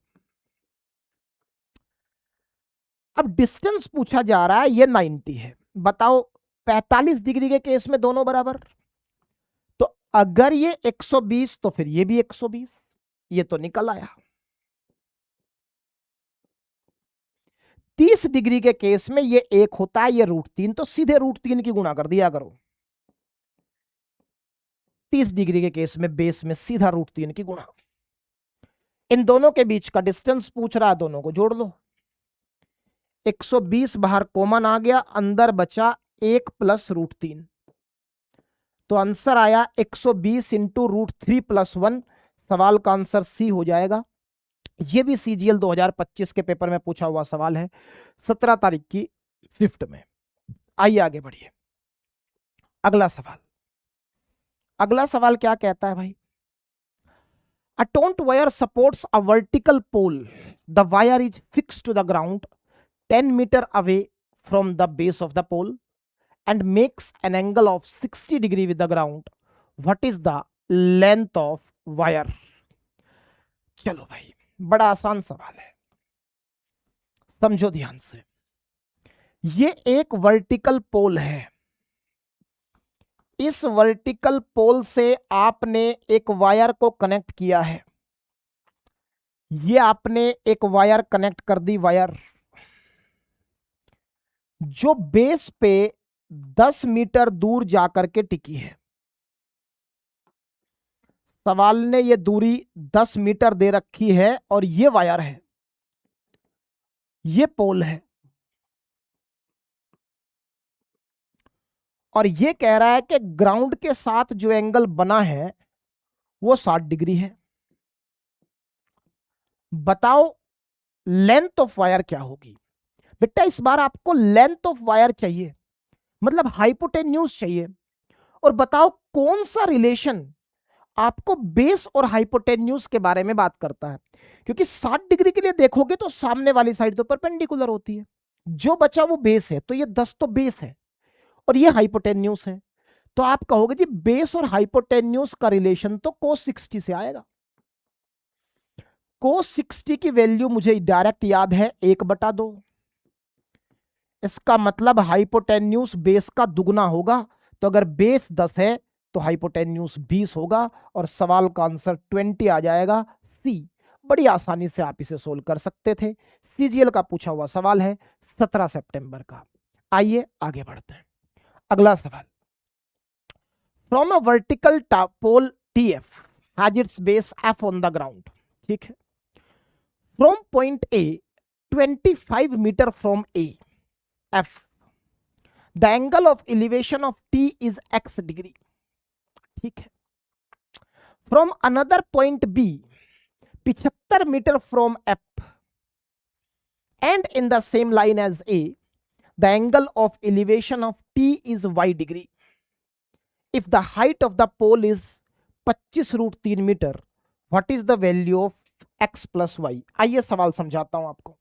अब डिस्टेंस पूछा जा रहा है, ये 90 है। बताओ 45 डिग्री के केस में दोनों बराबर, तो अगर ये 120 तो फिर ये भी 120, ये तो निकल आया। 30 डिग्री के केस में ये 1 होता है, ये √3, तो सीधे √3 की गुणा कर दिया करो। 30 डिग्री के केस में बेस में सीधा √3 की गुणा। इन दोनों के बीच का डिस्टेंस पूछ रहा है, दोनों को जोड़ लो। 120 बाहर कॉमन आ गया, अंदर बचा 1 प्लस √3, तो आंसर आया 120 इंटू √3 + 1। सवाल का आंसर सी हो जाएगा। यह भी सीजीएल 2025 के पेपर में पूछा हुआ सवाल है, 17 तारीख की शिफ्ट में। आइए आगे बढ़िए। अगला सवाल, अगला सवाल क्या कहता है भाई, A toned wire supports a vertical pole. The wire is fixed to the ground 10 meter away from the base of the pole and makes an angle of 60 degree with the ground. What is the length of wire? चलो भाई, बड़ा आसान सवाल है, समझो ध्यान से। ये एक वर्टिकल पोल है, इस वर्टिकल पोल से आपने एक वायर को कनेक्ट किया है। ये आपने एक वायर कनेक्ट कर दी, वायर जो बेस पे 10 मीटर दूर जाकर के टिकी है। सवाल ने ये दूरी 10 मीटर दे रखी है और ये वायर है, ये पोल है, और ये कह रहा है कि ग्राउंड के साथ जो एंगल बना है वो 60 डिग्री है। बताओ लेंथ ऑफ वायर क्या होगी। बेटा इस बार आपको लेंथ ऑफ वायर चाहिए, मतलब हाइपोटेन्यूज चाहिए, और बताओ कौन सा रिलेशन आपको बेस और हाइपोटेन्यूज के बारे में बात करता है। क्योंकि 60 डिग्री के लिए देखोगे तो सामने वाली साइड तो परपेंडिकुलर होती है, जो बचा वो बेस है, तो ये 10 तो बेस है और ये हाइपोटेन्यूज है। तो आप कहोगे जी बेस और हाइपोटेन्यूज का रिलेशन तो cos 60 से आएगा। cos 60 की वैल्यू मुझे डायरेक्ट याद है 1/2। इसका मतलब हाइपोटेन्यूज बेस का दुगना होगा, तो अगर बेस 10 है तो हाइपोटेन्यूज 20 होगा और सवाल का आंसर 20 आ जाएगा, सी। बड़ी आसानी से आप इसे सोल्व कर सकते थे। सीजीएल का पूछा हुआ सवाल है 17 सितंबर का। आइए आगे बढ़ते हैं। अगला सवाल, from a vertical pole TF has its base F on the ground. ठीक है, from point A 25 metre from A F, the angle of elevation of T is X degree. ठीक है। From another point B 75 metre from F and in the same line as A the angle of elevation of T is y degree if the height of the pole is 25√3 metre what is the value of x plus Y. आइए सवाल समझाता हूं आपको।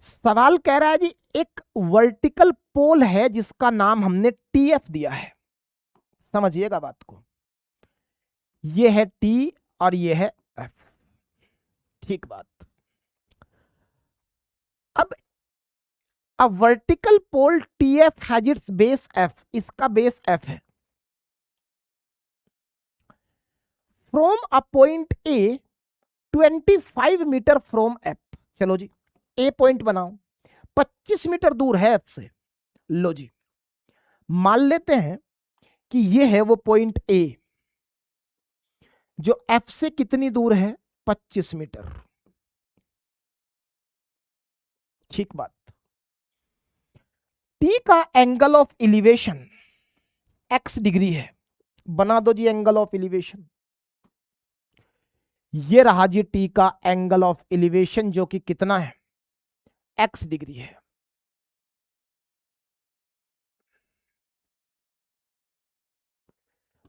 सवाल कह रहा है जी एक वर्टिकल पोल है जिसका नाम हमने TF दिया है। समझिएगा बात को, ये है T और ये है F। ठीक बात। अब a vertical pole TF has its base F, इसका बेस F है। From a point A 25 metre from F, चलो जी A पॉइंट बनाओ, 25 मीटर दूर है F से। लो जी मान लेते हैं कि ये है वो पॉइंट A जो F से कितनी दूर है, 25 मीटर। ठीक बात। T का angle of elevation x degree है, बना दो जी एंगल ऑफ एलिवेशन। ये रहा जी T का एंगल ऑफ एलिवेशन जो कि कितना है, x डिग्री है।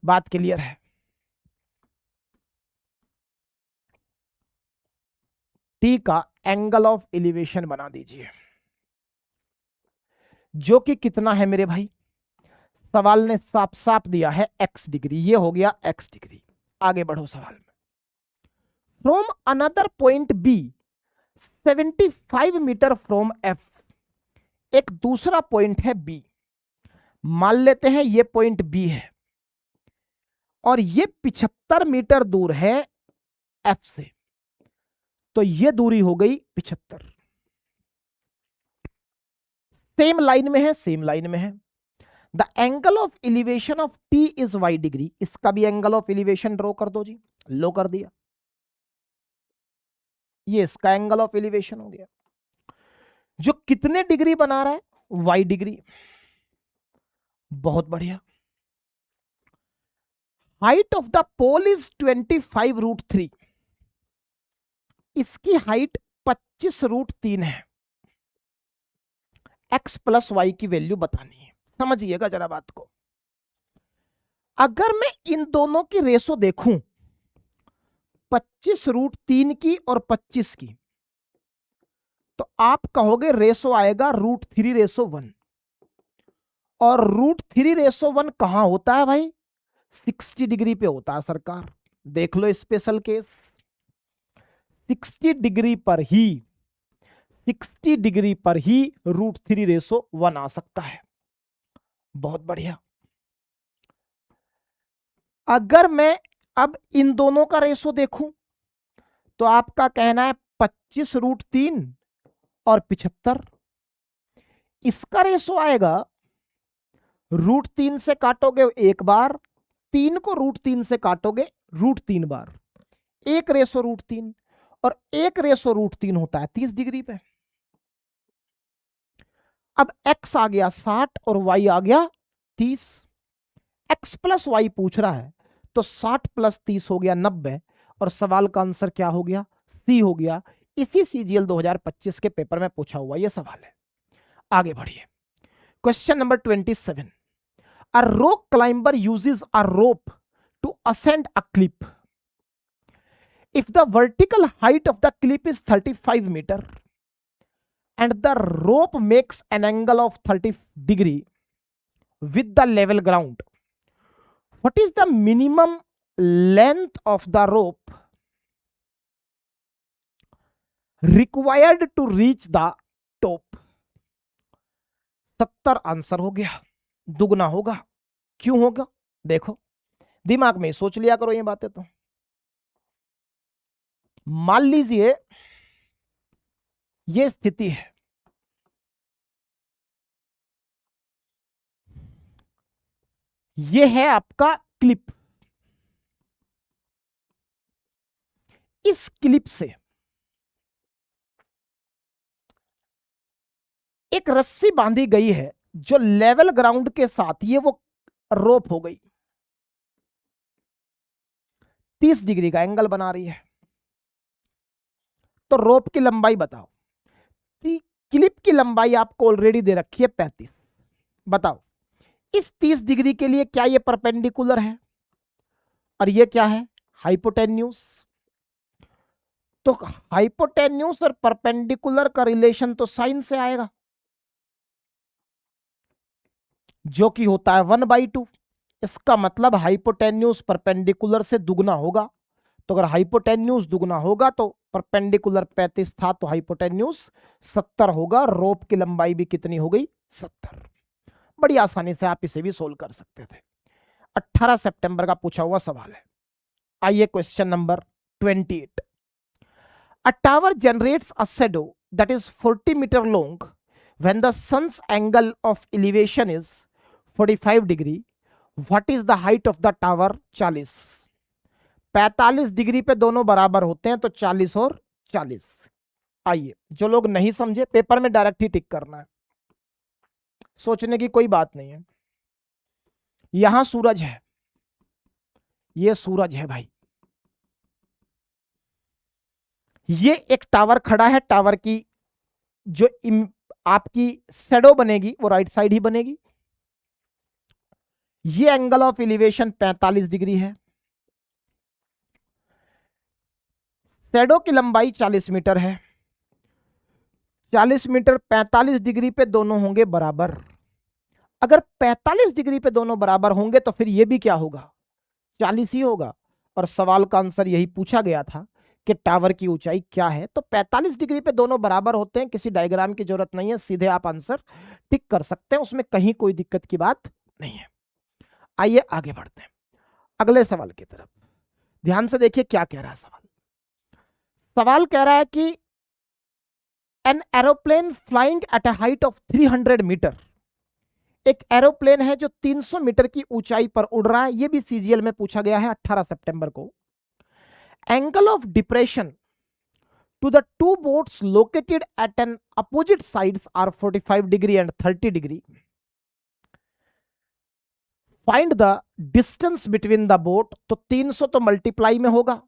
बात क्लियर है। T का एंगल ऑफ एलिवेशन बना दीजिए जो कि कितना है मेरे भाई, सवाल ने साफ साफ दिया है x डिग्री। ये हो गया x डिग्री। आगे बढ़ो सवाल में। From another point B 75 metre from F, एक दूसरा पॉइंट है B, मान लेते हैं ये पॉइंट B है और ये 75 मीटर दूर है F से, तो ये दूरी हो गई 75। सेम लाइन में है, सेम लाइन में है। The angle of elevation of T is y degree, इसका भी एंगल ऑफ एलिवेशन ड्रॉ कर दो जी। लो कर दिया, ये इसका एंगल ऑफ एलिवेशन हो गया जो कितने डिग्री बना रहा है, y डिग्री। बहुत बढ़िया। Height of the pole is 25√3, इसकी हाइट 25√3 है। x प्लस वाई की वैल्यू बतानी है। समझिएगा जरा बात को। अगर मैं इन दोनों की रेशो देखूं 25√3 की और 25 की, तो आप कहोगे रेशो आएगा √3:1, और √3:1 कहां होता है भाई, 60 डिग्री पे होता है सरकार। देख लो स्पेशल केस, 60 डिग्री पर ही, 60 डिग्री पर ही √3:1 आ सकता है। बहुत बढ़िया। अगर मैं अब इन दोनों का रेशो देखूं तो आपका कहना है 25√3 और 75, इसका रेशो आएगा √3 से काटोगे एक बार, 3 को √3 से काटोगे √3 बार, एक रेशो √3, और एक रेशो √3 होता है 30 डिग्री पे। अब x आ गया 60 और y आ गया 30। x प्लस वाई पूछ रहा है तो 60 प्लस 30 हो गया 90, और सवाल का आंसर क्या हो गया, सी हो गया। इसी CGL 2025 के पेपर में पूछा हुआ यह सवाल है। आगे बढ़िए। Question number 27। A rock climber uses a rope to ascend a clip. If the vertical height of the clip is 35 metre and the rope makes an angle of 30 degree with the level ground, what is the minimum length of the rope required to reach the top? 70 answer हो गया, दुगना होगा। क्यों होगा, देखो दिमाग में सोच लिया करो ये बातें। तो मान लीजिए ये स्थिति है, ये है आपका क्लिप, इस क्लिप से एक रस्सी बांधी गई है जो लेवल ग्राउंड के साथ, ये वो रोप हो गई। 30 डिग्री का एंगल बना रही है। तो रोप की लंबाई बताओ। क्लिप की लंबाई आपको ऑलरेडी दे रखी है 35। बताओ इस 30 डिग्री के लिए क्या ये परपेंडिकुलर है और ये क्या है, हाइपोटेन्यूज। तो हाइपोटेन्यूज और परपेंडिकुलर का रिलेशन तो साइन से आएगा, जो कि होता है 1/2। इसका मतलब हाइपोटेन्यूज परपेंडिकुलर से दुगना होगा। तो अगर हाइपोटेन्यूज दुगना होगा तो परपेंडिकुलर 35 था तो हाइपोटेन्यूज 70 होगा। रोप की लंबाई भी कितनी हो गई, 70। बड़ी आसानी से आप इसे भी सोल्व कर सकते थे। 18 सितंबर का पूछा हुआ सवाल है। आइए question number 28। A tower generates a shadow that is 40 meter long when the sun's angle of elevation is 45 degree. What is the height of the tower? 40। 45 degree पे दोनों बराबर होते हैं तो 40 और 40। आइए, जो लोग नहीं समझे पेपर में डायरेक्ट ही टिक करना है, सोचने की कोई बात नहीं है। यहां सूरज है, ये सूरज है भाई। ये एक टावर खड़ा है, टावर की जो आपकी शैडो बनेगी वो राइट साइड ही बनेगी। ये एंगल ऑफ एलिवेशन 45 डिग्री है। शैडो की लंबाई 40 मीटर है। 40 मीटर 45 डिग्री पे दोनों होंगे बराबर। अगर 45 डिग्री पे दोनों बराबर होंगे तो फिर ये भी क्या होगा, 40 ही होगा। और सवाल का आंसर यही पूछा गया था कि टावर की ऊंचाई क्या है। तो 45 डिग्री पे दोनों बराबर होते हैं, किसी डायग्राम की जरूरत नहीं है, सीधे आप आंसर टिक कर सकते हैं, उसमें कहीं कोई दिक्कत की बात नहीं है। आइए आगे बढ़ते हैं अगले सवाल की तरफ। ध्यान से देखिए क्या कह रहा है सवाल। सवाल कह रहा है कि an aeroplane flying at a height of 300 metre. एक एरोप्लेन है जो 300 मीटर की ऊंचाई पर उड़ रहा है। यह भी सीजीएल में पूछा गया है 18 सितंबर को। Angle of depression to the two boats located at an opposite sides are 45 degree and 30 degree. Find the distance between the boat। तो 300 तो मल्टीप्लाई में होगा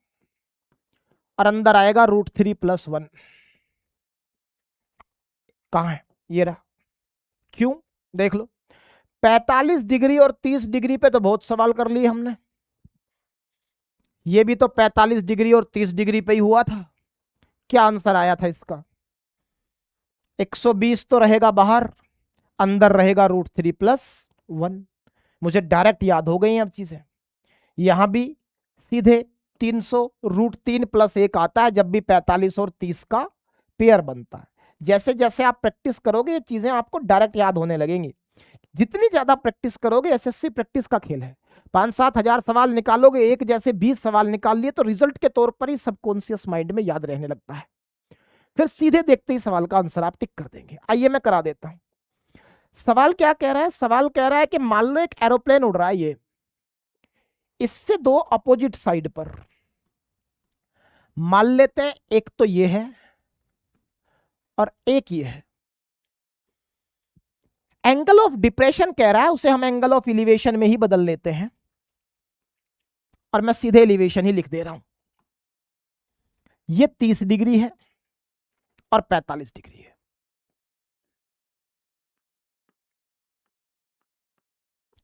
और अंदर आएगा √3 + 1। कहां है, ये रहा। क्यों, देख लो 45 डिग्री और 30 डिग्री पे तो बहुत सवाल कर लिए हमने। ये भी तो 45 डिग्री और 30 डिग्री पे ही हुआ था। क्या आंसर आया था इसका, 120 तो रहेगा बाहर, अंदर रहेगा √3 + 1। मुझे डायरेक्ट याद हो गई अब चीजें। यहां भी सीधे 300 √3 + 1 आता है जब भी 45 और 30 का पेयर बनता है। जैसे जैसे आप प्रैक्टिस करोगे ये चीजें आपको डायरेक्ट याद होने लगेंगी। जितनी ज्यादा प्रैक्टिस करोगे, एसएससी प्रैक्टिस का खेल है, 5-7 हजार सवाल निकालोगे, एक जैसे 20 सवाल निकाल लिए तो रिजल्ट के तौर पर ही सबकॉन्शियस माइंड में याद रहने लगता है। फिर सीधे देखते ही सवाल का आंसर आप टिक कर देंगे। आइए मैं करा देता हूं। सवाल क्या कह रहा है, सवाल कह रहा है कि मान लो एक एरोप्लेन उड़ रहा है, ये इससे दो अपोजिट साइड पर मान लेते हैं, एक तो ये है और एक ये है। एंगल ऑफ डिप्रेशन कह रहा है, उसे हम एंगल ऑफ एलिवेशन में ही बदल लेते हैं और मैं सीधे एलिवेशन ही लिख दे रहा हूं। ये 30 डिग्री है और 45 डिग्री है।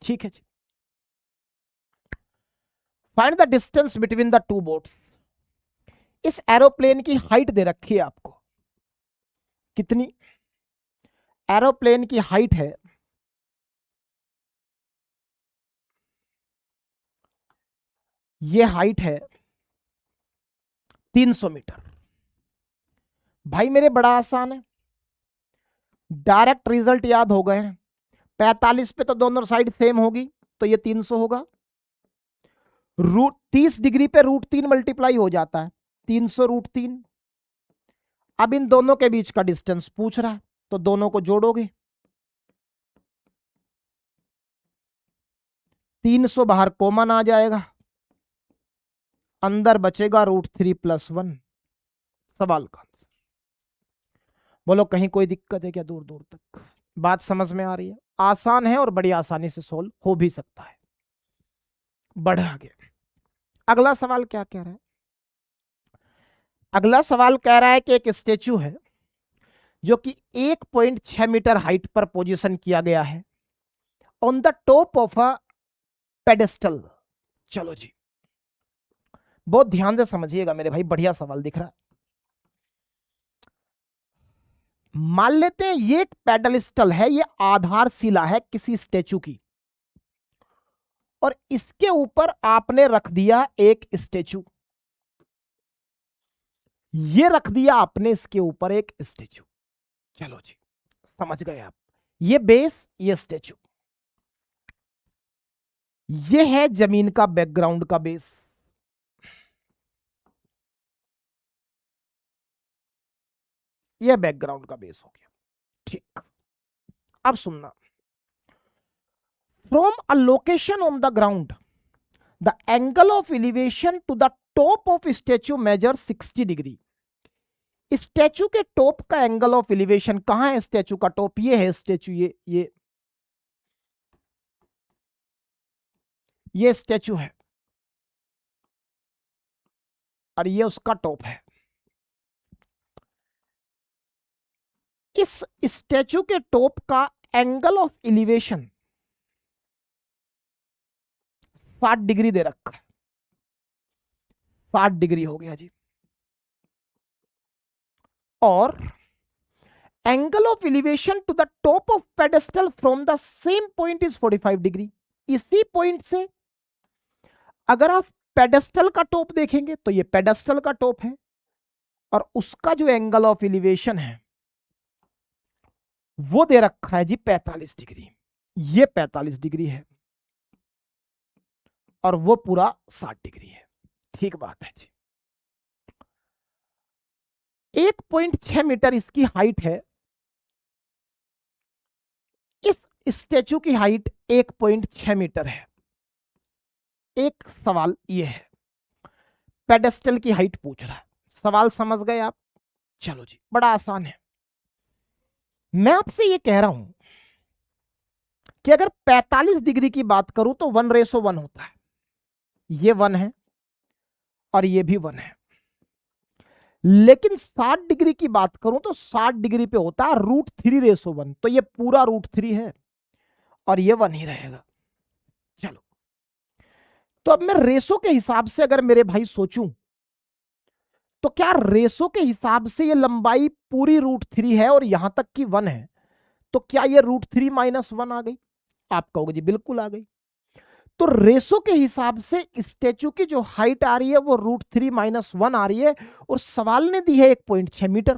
ठीक है जी। Find the distance between the two boats. इस एरोप्लेन की हाइट दे रखी है आपको, कितनी, एरोप्लेन की हाइट है, ये हाइट है 300 मीटर। भाई मेरे बड़ा आसान है, डायरेक्ट रिजल्ट याद हो गए हैं। 45 पे तो दोनों साइड सेम होगी तो ये 300 होगा। 30 डिग्री पे √3 मल्टीप्लाई हो जाता है, 300 √3। अब इन दोनों के बीच का डिस्टेंस पूछ रहा है तो दोनों को जोड़ोगे, 300 बाहर कॉमन आ जाएगा, अंदर बचेगा √3 + 1। सवाल का आंसर। बोलो कहीं कोई दिक्कत है क्या, दूर दूर तक बात समझ में आ रही है? आसान है और बड़ी आसानी से सोल्व हो भी सकता है। बढ़ आगे। अगला सवाल क्या कह रहा है? अगला सवाल कह रहा है कि एक स्टेचू है जो कि 1.6 मीटर हाइट पर पोजीशन किया गया है on the top of a pedestal. चलो जी, बहुत ध्यान से समझिएगा मेरे भाई, बढ़िया सवाल दिख रहा है। मान लेते हैं ये एक पेडस्टल है, ये आधारशिला है किसी स्टेचू की, और इसके ऊपर आपने रख दिया एक स्टेचू। ये रख दिया आपने इसके ऊपर एक स्टेचू। चलो जी, समझ गए आप। ये बेस, ये स्टेचू, ये है जमीन का बैकग्राउंड का बेस। ये बैकग्राउंड का बेस हो गया, ठीक। अब सुनना, from a location on the ground the angle of elevation to the top of statue measure 60 degree. Statue के टॉप का एंगल ऑफ एलिवेशन कहां है? स्टेचू का टॉप ये है, स्टेचू ये स्टेचू है और ये उसका टॉप है। इस स्टेचू के टॉप का एंगल ऑफ एलिवेशन 60 डिग्री दे रखा है। 60 डिग्री हो गया जी। और angle of elevation to the top of pedestal from the same point is 45 degree. इसी पॉइंट से अगर आप पेडेस्टल का टॉप देखेंगे तो ये पेडेस्टल का टॉप है, और उसका जो एंगल ऑफ एलिवेशन है वो दे रखा है जी 45 डिग्री। ये 45 डिग्री है और वो पूरा 60 डिग्री है। ठीक बात है जी। 1.6 मीटर इसकी हाइट है। इस स्टेचू की हाइट 1.6 मीटर है। एक सवाल ये है, पेडेस्टल की हाइट पूछ रहा है। सवाल समझ गए आप? चलो जी, बड़ा आसान है। मैं आपसे ये कह रहा हूं कि अगर 45 डिग्री की बात करूं तो 1:1 होता है। ये 1 है और ये भी 1 है। लेकिन 60 डिग्री की बात करूं तो 60 डिग्री पे होता है √3:1। तो ये पूरा √3 है और ये 1 ही रहेगा। चलो, तो अब मैं रेशो के हिसाब से अगर मेरे भाई सोचूं तो क्या रेशो के हिसाब से ये लंबाई पूरी √3 है और यहां तक की 1 है, तो क्या ये √3 - 1 आ गई? आप कहोगे जी बिल्कुल आ गई। तो रेशो के हिसाब से स्टेचू की जो हाइट आ रही है वो √3 - 1 आ रही है, और सवाल ने दी है 1.6 मीटर।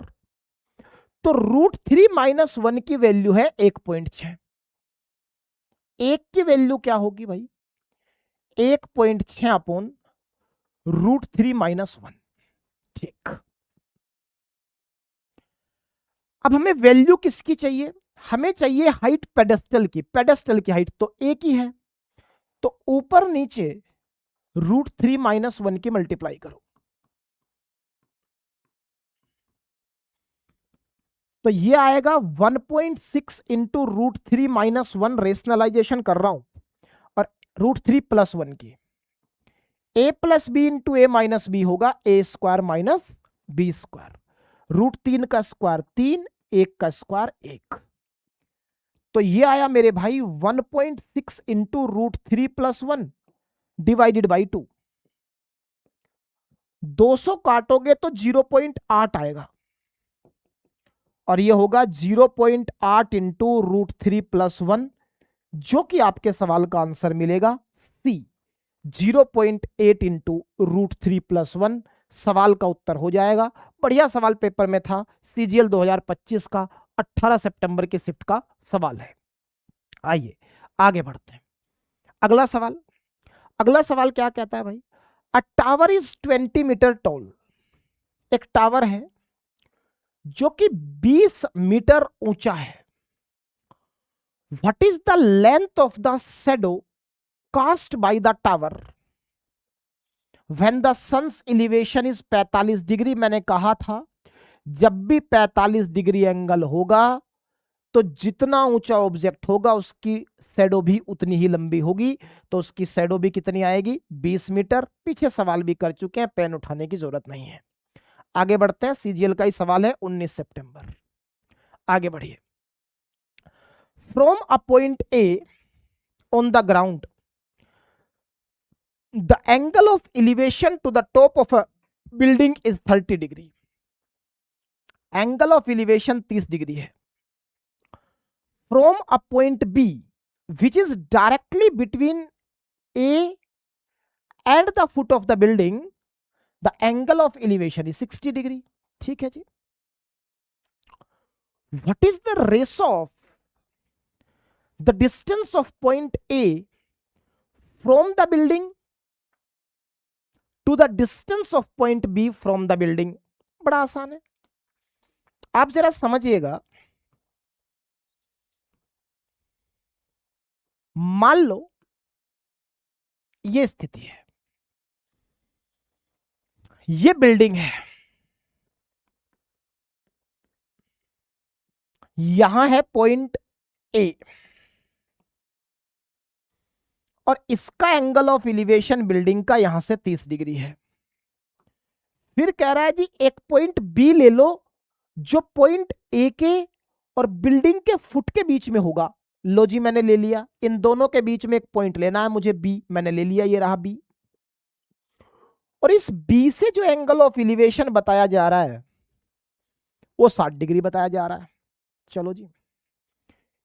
तो √3 - 1 की वैल्यू है 1.6। एक की वैल्यू क्या होगी भाई? 1.6 अपॉन √3 - 1। ठीक। अब हमें वैल्यू किसकी चाहिए? हमें चाहिए हाइट पेडेस्टल की। पेडेस्टल की हाइट तो एक ही है, तो ऊपर नीचे √3 - 1 की मल्टीप्लाई करो। तो ये आएगा 1.6 इंटू √3 - 1। रेशनलाइजेशन कर रहा हूं, और √3 + 1 की a + b into a - b होगा a² - b²। √3 का स्क्वायर 3, 1 का स्क्वायर 1। तो ये आया मेरे भाई 1.6 इंटू √3 + 1 डिवाइडेड बाई 2। 200 काटोगे तो 0.8 आएगा, और ये होगा 0.8 इंटू √3 + 1, जो कि आपके सवाल का आंसर मिलेगा सी, 0.8 इंटू √3 + 1 सवाल का उत्तर हो जाएगा। बढ़िया सवाल पेपर में था, सीजीएल 2025 का 18 सितंबर के शिफ्ट का सवाल है। आइए आगे बढ़ते हैं। अगला सवाल, अगला सवाल क्या कहता है भाई? A tower is 20 metre tall. एक टावर है जो कि 20 मीटर ऊंचा है। What is the length of the shadow cast by the tower when the sun's elevation is 45 degree. मैंने कहा था जब भी 45 डिग्री एंगल होगा तो जितना ऊंचा ऑब्जेक्ट होगा उसकी शैडो भी उतनी ही लंबी होगी। तो उसकी शैडो भी कितनी आएगी? 20 मीटर। पीछे सवाल भी कर चुके हैं, पेन उठाने की जरूरत नहीं है। आगे बढ़ते हैं, सीजीएल का ही सवाल है 19 सितंबर। आगे बढ़िए। From a point A on the ground the angle of elevation to the top of a building is 30 degree. Angle of elevation 30 degree है। From a point B which is directly between A and the foot of the building the angle of elevation is 60 degree. ठीक है जी। What is the ratio of the distance of point A from the building to the distance of point B from the building? बड़ा आसान है, आप जरा समझिएगा। मान लो ये स्थिति है, ये बिल्डिंग है, यहां है पॉइंट ए, और इसका एंगल ऑफ एलिवेशन बिल्डिंग का यहां से 30 डिग्री है। फिर कह रहा है जी एक पॉइंट बी ले लो जो पॉइंट ए के और बिल्डिंग के फुट के बीच में होगा। लो जी मैंने ले लिया, इन दोनों के बीच में एक पॉइंट लेना है मुझे बी, मैंने ले लिया, ये रहा बी। और इस बी से जो एंगल ऑफ एलिवेशन बताया जा रहा है वो 60 डिग्री बताया जा रहा है। चलो जी,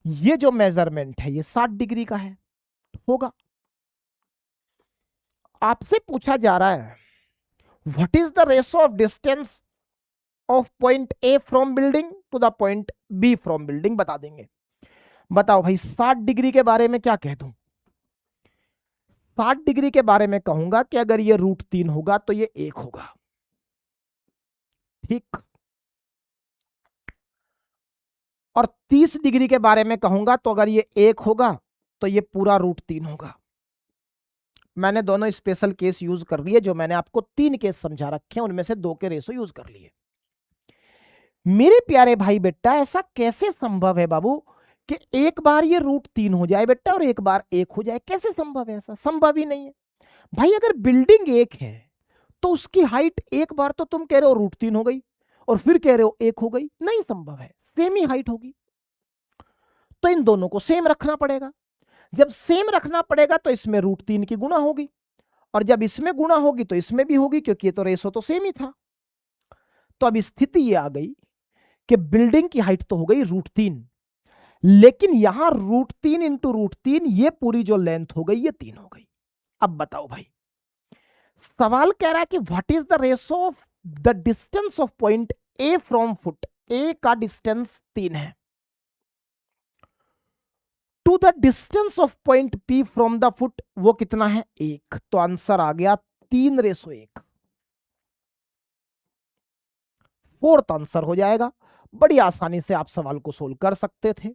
ये जो मेजरमेंट है ये 60 डिग्री का है, होगा। आपसे पूछा जा रहा है what is the ratio of distance of point A from building to the point B from building, बता देंगे। बताओ भाई 60 डिग्री के बारे में क्या कह दूं? 60 डिग्री के बारे में कहूंगा कि अगर ये √3 होगा तो ये 1 होगा। ठीक। और 30 डिग्री के बारे में कहूंगा तो अगर ये 1 होगा तो ये पूरा √3 होगा। मैंने दोनों स्पेशल केस यूज कर लिए, जो मैंने आपको 3 केस समझा रखे हैं उनमें से 2 के रेशो यूज कर लिए। मेरे प्यारे भाई बेटा ऐसा कैसे संभव है बाबू कि एक बार ये √3 हो जाए बेटा और एक बार 1 हो जाए? कैसे संभव है? ऐसा संभव ही नहीं है भाई। अगर बिल्डिंग 1 है तो उसकी हाइट एक बार तो तुम कह रहे हो √3 हो गई और फिर कह रहे हो 1 हो गई, नहीं संभव है, सेम ही हाइट होगी। तो इन दोनों को सेम रखना पड़ेगा। जब सेम रखना पड़ेगा तो इसमें √3 की गुणा होगी, और जब इसमें गुणा होगी तो इसमें भी होगी, क्योंकि ये तो रेशो तो सेम ही था। तो अब स्थिति ये आ गई कि बिल्डिंग की हाइट तो हो गई √3, लेकिन यहां √3 इंटू √3 ये पूरी जो लेंथ हो गई ये 3 हो गई। अब बताओ भाई, सवाल कह रहा है कि what is the ratio of the distance of point A from foot, A का डिस्टेंस 3 है, to the distance of point P from the foot वो कितना है? 1। तो आंसर आ गया 3:1। फोर्थ आंसर हो जाएगा। बड़ी आसानी से आप सवाल को सोल्व कर सकते थे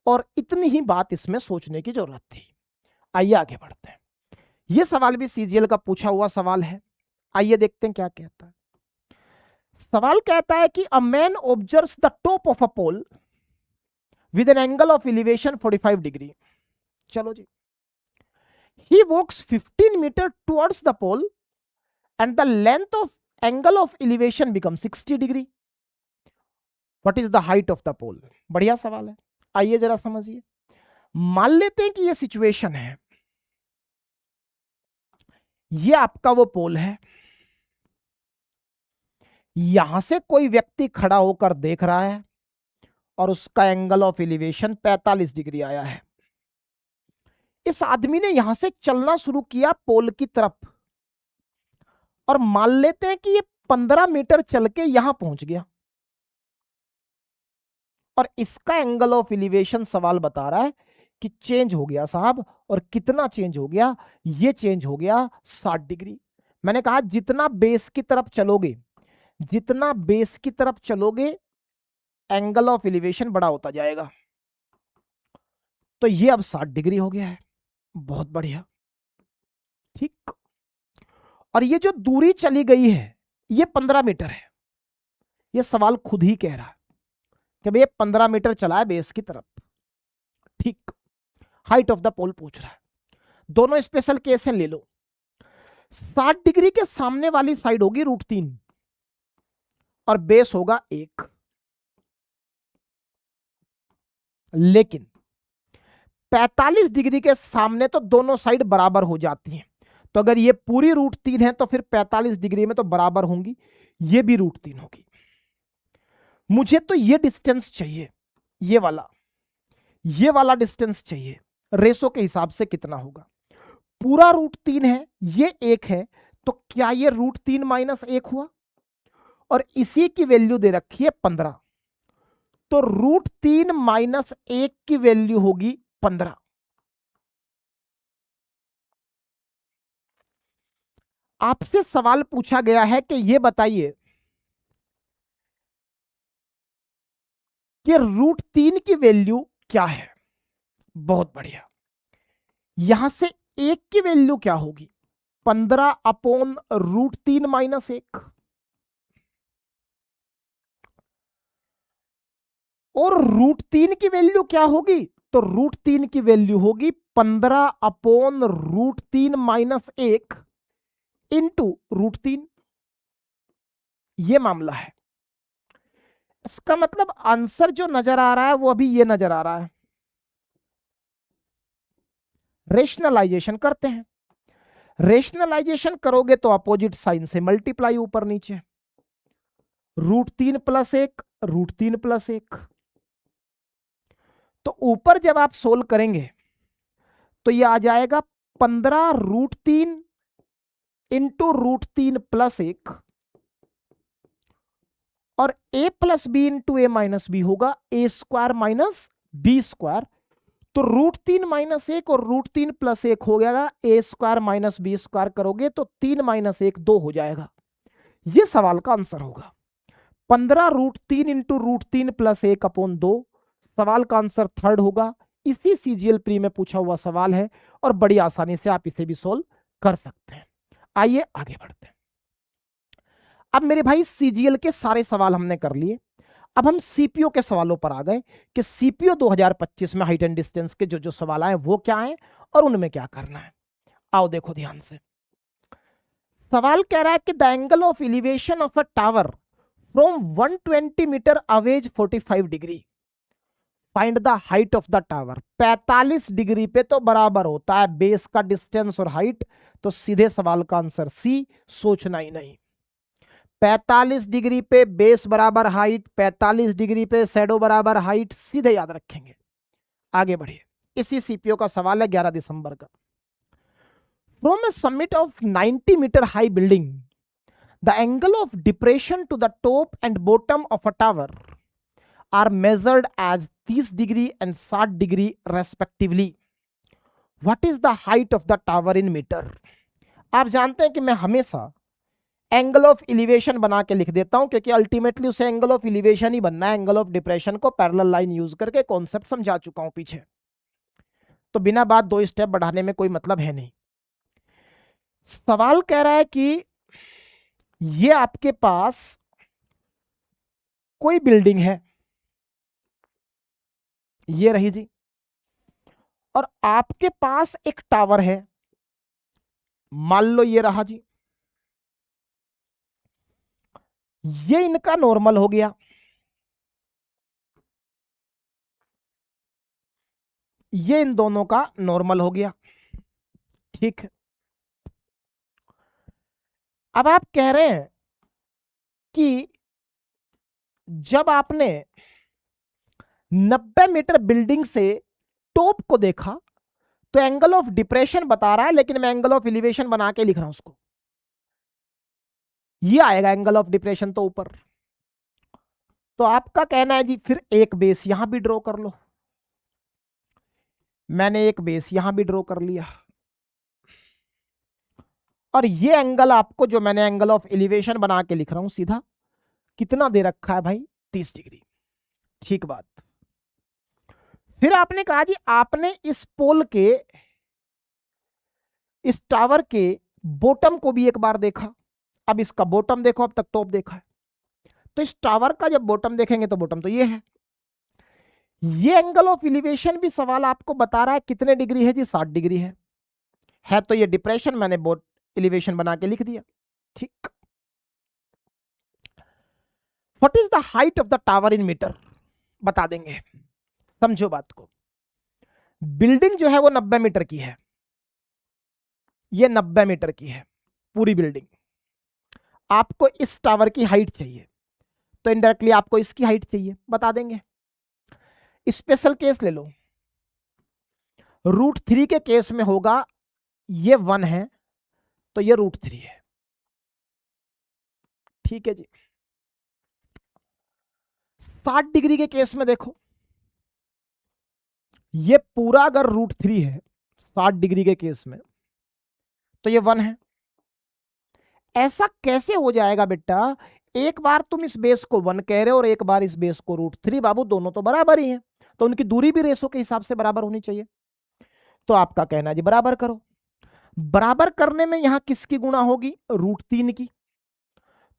और इतनी ही बात इसमें सोचने की जरूरत थी। आइए आगे बढ़ते हैं। यह सवाल भी सीजीएल का पूछा हुआ सवाल है। आइए देखते हैं क्या कहता है। सवाल कहता है कि a man observes the top of a pole with an angle of elevation 45 degree. चलो जी, he walks 15 meter towards the pole and the length of angle of elevation becomes 60 degree. What is the height of the pole? बढ़िया सवाल है, आइए जरा समझिए। मान लेते हैं कि ये सिचुएशन है, ये आपका वो पोल है, यहां से कोई व्यक्ति खड़ा होकर देख रहा है और उसका एंगल ऑफ एलिवेशन 45 डिग्री आया है। इस आदमी ने यहां से चलना शुरू किया पोल की तरफ, और मान लेते हैं कि ये 15 मीटर चल के यहां पहुंच गया, और इसका एंगल ऑफ एलिवेशन सवाल बता रहा है कि चेंज हो गया साहब। और कितना चेंज हो गया? ये चेंज हो गया 60 डिग्री। मैंने कहा जितना बेस की तरफ चलोगे, जितना बेस की तरफ चलोगे एंगल ऑफ एलिवेशन बड़ा होता जाएगा। तो ये अब 60 डिग्री हो गया है, बहुत बढ़िया। ठीक। और ये जो दूरी चली गई है ये 15 मीटर है, ये सवाल खुद ही कह रहा है। कि भाई 15 मीटर चला है बेस की तरफ, ठीक। हाइट ऑफ द पोल पूछ रहा है। दोनों स्पेशल केस हैं, ले लो। 60 डिग्री के सामने वाली साइड होगी √3 और बेस होगा 1, लेकिन 45 डिग्री के सामने तो दोनों साइड बराबर हो जाती हैं। तो अगर ये पूरी √3 है तो फिर 45 डिग्री में तो बराबर होंगी, ये भी √3 होगी। मुझे तो ये डिस्टेंस चाहिए, ये वाला डिस्टेंस चाहिए। रेशो के हिसाब से कितना होगा? पूरा √3 है, ये 1 है, तो क्या ये √3 - 1 हुआ? और इसी की वैल्यू दे रखी है 15, तो √3 - 1 की वैल्यू होगी 15। आपसे सवाल पूछा गया है कि ये बताइए कि √3 की वैल्यू क्या है। बहुत बढ़िया। यहां से 1 की वैल्यू क्या होगी? 15/√3 - 1। और √3 की वैल्यू क्या होगी? तो √3 की वैल्यू होगी 15/√3 - 1 इंटू √3। ये मामला है। इसका मतलब आंसर जो नजर आ रहा है वो अभी ये नजर आ रहा है। रेशनलाइजेशन करते हैं। रेशनलाइजेशन करोगे तो अपोजिट साइन से मल्टीप्लाई ऊपर नीचे, √3 + 1 √3 + 1। तो ऊपर जब आप सोल्व करेंगे तो ये आ जाएगा 15√3 इंटू √3 + 1 और a + b into a - b होगा a² - b²। तो √3 - 1 और √3 + 1 हो गया a² - b² करोगे तो 3 - 1 2 हो जाएगा। ये सवाल का आंसर होगा 15√3 इंटू √3 + 1/2। सवाल का आंसर थर्ड होगा। इसी सीजीएल प्री में पूछा हुआ सवाल है और बड़ी आसानी से आप इसे भी सोल्व कर सकते हैं। आइए आगे बढ़ते हैं। अब मेरे भाई सीजीएल के सारे सवाल हमने कर लिए। अब हम सीपीओ के सवालों पर आ गए कि सीपीओ 2025 में हाइट एंड डिस्टेंस के जो जो सवाल आए वो क्या है और उनमें क्या करना है। आओ देखो ध्यान से। सवाल कह रहा है कि the angle of elevation of a tower from 120 metre away 45 degree, find the height of the tower. 45 degree पे तो बराबर होता है बेस का डिस्टेंस और हाइट, तो सीधे सवाल का आंसर सी, सोचना ही नहीं। 45 डिग्री पे बेस बराबर हाइट, 45 डिग्री पे शैडो बराबर हाइट, सीधे याद रखेंगे। आगे बढ़िए। इसी सीपीओ का सवाल है 11 दिसंबर का। From a summit of 90 metre high building, the angle of depression to the top and bottom of a tower are measured as 30 degree and 60 degree respectively. What is the height of the tower in metre? आप जानते हैं कि मैं हमेशा angle of elevation बना के लिख देता हूं क्योंकि अल्टीमेटली उसे एंगल ऑफ एलिवेशन ही बनना है। एंगल ऑफ डिप्रेशन को पैरेलल लाइन यूज करके कॉन्सेप्ट समझा चुका हूं पीछे, तो बिना बात 2 स्टेप बढ़ाने में कोई मतलब है नहीं। सवाल कह रहा है कि ये आपके पास कोई बिल्डिंग है, ये रही जी, और आपके पास एक टावर है, मान लो ये रहा जी। ये इनका नॉर्मल हो गया, ये इन दोनों का नॉर्मल हो गया, ठीक है। अब आप कह रहे हैं कि जब आपने 90 मीटर बिल्डिंग से टॉप को देखा तो एंगल ऑफ डिप्रेशन बता रहा है, लेकिन मैं एंगल ऑफ एलिवेशन बना के लिख रहा हूं उसको। ये आएगा एंगल ऑफ डिप्रेशन तो ऊपर। तो आपका कहना है जी फिर एक बेस यहां भी ड्रॉ कर लो। मैंने एक बेस यहां भी ड्रॉ कर लिया, और ये एंगल आपको जो मैंने एंगल ऑफ एलिवेशन बना के लिख रहा हूं सीधा, कितना दे रखा है भाई? 30 डिग्री। ठीक बात। फिर आपने कहा जी आपने इस पोल के, इस टावर के बॉटम को भी एक बार देखा। अब इसका बॉटम देखो, अब तक टॉप देखा है, तो इस टावर का जब बॉटम देखेंगे तो बॉटम तो ये है, ये एंगल ऑफ इलिवेशन भी सवाल आपको बता रहा है कितने डिग्री है जी, 60 डिग्री है तो ये डिप्रेशन, मैंने बोट एलिवेशन बना के लिख दिया। ठीक, what is the height of the tower in metre, बता देंगे। समझो बात को, बिल्डिंग जो है वो 90 मीटर की है, ये 90 मीटर की है पूरी बिल्डिंग। आपको इस टावर की हाइट चाहिए, तो इनडायरेक्टली आपको इसकी हाइट चाहिए, बता देंगे। स्पेशल केस ले लो, √3 के केस में होगा, ये 1 है तो ये √3 है। ठीक है जी। 60 डिग्री के केस में देखो, ये पूरा अगर √3 है 60 डिग्री के केस में, तो ये 1 है। ऐसा कैसे हो जाएगा बेटा, एक बार तुम इस बेस को 1 कह रहे हो और एक बार इस बेस को √3, बाबू दोनों तो बराबर ही हैं, तो उनकी दूरी भी रेशो के हिसाब से बराबर होनी चाहिए। तो आपका कहना जी बराबर करो, बराबर करने में यहां किसकी गुणा होगी, √3 की,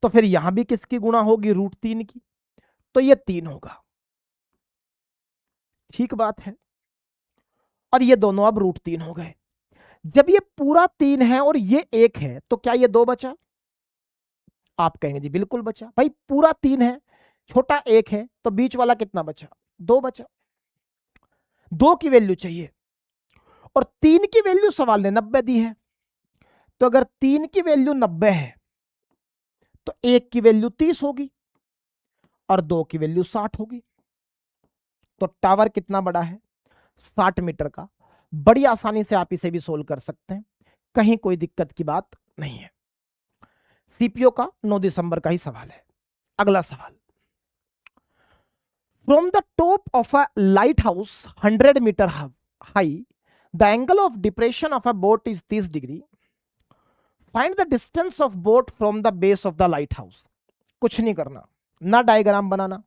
तो फिर यहां भी किसकी गुणा होगी, √3 की, तो ये 3 होगा। ठीक बात है, और ये दोनों अब √3 हो गए। जब ये पूरा 3 है और ये 1 है, तो क्या ये 2 बचा, आप कहेंगे जी बिल्कुल बचा। भाई पूरा 3 है, छोटा 1 है, तो बीच वाला कितना बचा, 2 बचा। 2 की वैल्यू चाहिए, और 3 की वैल्यू सवाल ने 90 दी है, तो अगर 3 की वैल्यू 90 है तो 1 की वैल्यू 30 होगी और 2 की वैल्यू 60 होगी। तो टावर कितना बड़ा है, 60 मीटर का। बड़ी आसानी से आप इसे भी सोल्व कर सकते हैं, कहीं कोई दिक्कत की बात नहीं है। सीपीओ का 9 दिसंबर का ही सवाल है। अगला सवाल, from the top of a lighthouse 100 metre high, the angle of depression of a boat is 30 degree, find the distance of boat from the base of the lighthouse. कुछ नहीं करना, ना डायग्राम बनाना,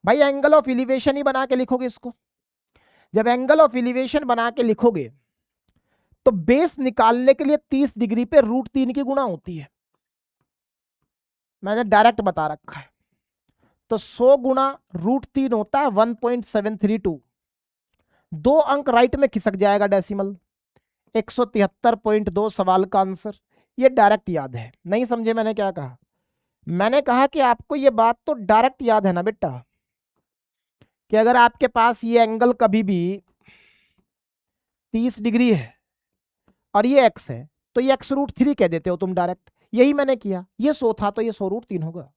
भाई angle of elevation ही बना के लिखोगे इसको। जब एंगल ऑफ एलिवेशन बना के लिखोगे तो बेस निकालने के लिए 30 डिग्री पे √3 की गुणा होती है, मैंने डायरेक्ट बता रखा है। तो 100 गुणा √3 होता है 1.732, 2 अंक राइट में खिसक जाएगा डेसिमल, 173.2 सवाल का आंसर। ये डायरेक्ट याद है, नहीं समझे मैंने क्या कहा, मैंने कहा कि आपको ये बात तो डायरेक्ट याद है ना बेटा, कि अगर आपके पास ये एंगल कभी भी 30 डिग्री है और ये x है, तो ये x √3 कह देते हो तुम डायरेक्ट, यही मैंने किया। ये 100 था तो ये 100 √3 होगा,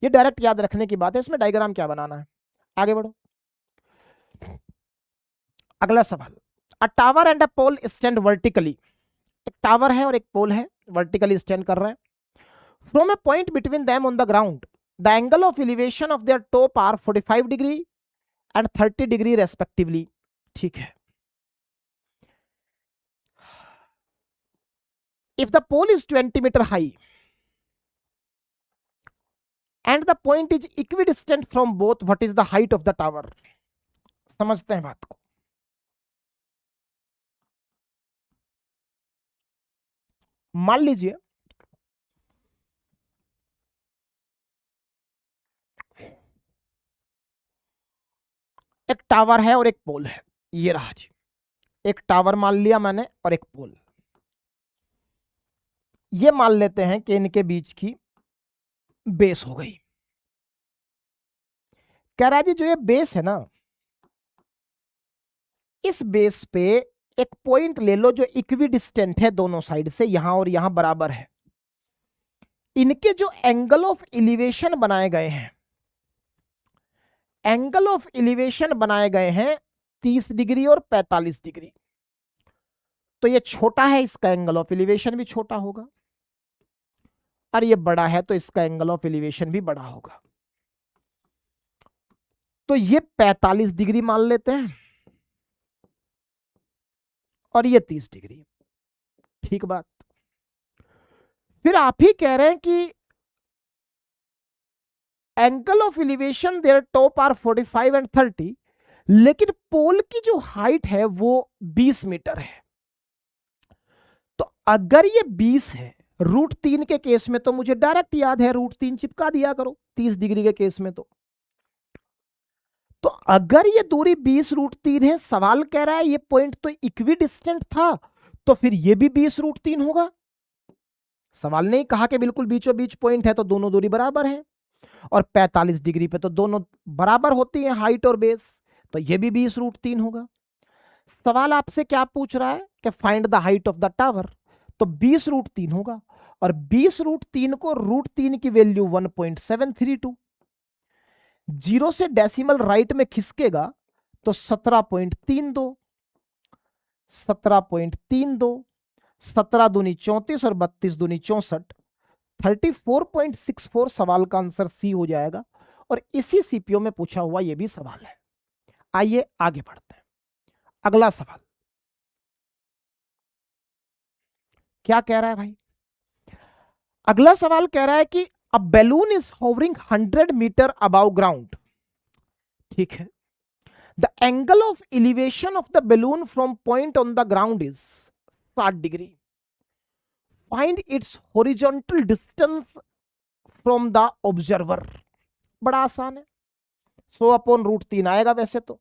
ये डायरेक्ट याद रखने की बात है, इसमें डायग्राम क्या बनाना है। आगे बढ़ो, अगला सवाल, a tower and a pole stand vertically, एक टावर है और एक पोल है, वर्टिकली स्टैंड कर रहे हैं। From a point between them on the ground, the angle of elevation of their top are 45 degree and 30 degree respectively. ठीक है, if the pole is 20 meter high and the point is equidistant from both, what is the height of the tower। समझते हैं बात को, मान लीजिए एक tower है और एक पोल है, ये रहा जी, एक टावर मान लिया मैंने और एक पोल। ये मान लेते हैं कि इनके बीच की बेस हो गई। कह रहा है जी जो ये बेस है ना, इस बेस पे एक पॉइंट ले लो जो इक्विडिस्टेंट है दोनों साइड से, यहां और यहां बराबर है। इनके जो एंगल ऑफ एलिवेशन बनाए गए हैं, एंगल ऑफ एलिवेशन बनाए गए हैं 30 डिग्री और 45 डिग्री, तो ये छोटा है, इसका एंगल ऑफ एलिवेशन भी छोटा होगा, और ये बड़ा है तो इसका एंगल ऑफ एलिवेशन भी बड़ा होगा। तो ये 45 डिग्री मान लेते हैं और ये 30 डिग्री। ठीक बात, फिर आप ही कह रहे हैं कि angle of elevation their top are 45 and 30, लेकिन पोल की जो हाइट है वो 20 मीटर है। तो अगर ये 20 है, √3 के केस में तो मुझे डायरेक्ट याद है, √3 चिपका दिया करो 30 डिग्री के केस में। तो अगर ये दूरी 20√3 है, सवाल कह रहा है ये पॉइंट तो इक्वी डिस्टेंट था, तो फिर ये भी 20√3 होगा। सवाल नहीं कहा कि बिल्कुल बीचों बीच पॉइंट है तो दोनों दूरी बराबर है, और 45 डिग्री पे तो दोनों बराबर होती है हाइट और बेस, तो ये भी 20√3 होगा। सवाल आपसे क्या पूछ रहा है कि find the height of the tower, तो 20√3 होगा, और 20√3 को √3 की वैल्यू 1.732, जीरो से डेसिमल राइट में खिसकेगा तो 17.32, 17.32, 17 दूनी 34 और 32 दूनी 64, 34.64 सवाल का आंसर सी हो जाएगा। और इसी सीपीओ में पूछा हुआ यह भी सवाल है। आइए आगे बढ़ते हैं। अगला सवाल क्या कह रहा है भाई? अगला सवाल कह रहा है कि a balloon is hovering 100 metre above ground. ठीक है, the angle of elevation of the balloon from point on the ground is 60 degree. Find its horizontal distance from the observer. बड़ा आसान है, 100/√3 आएगा वैसे तो,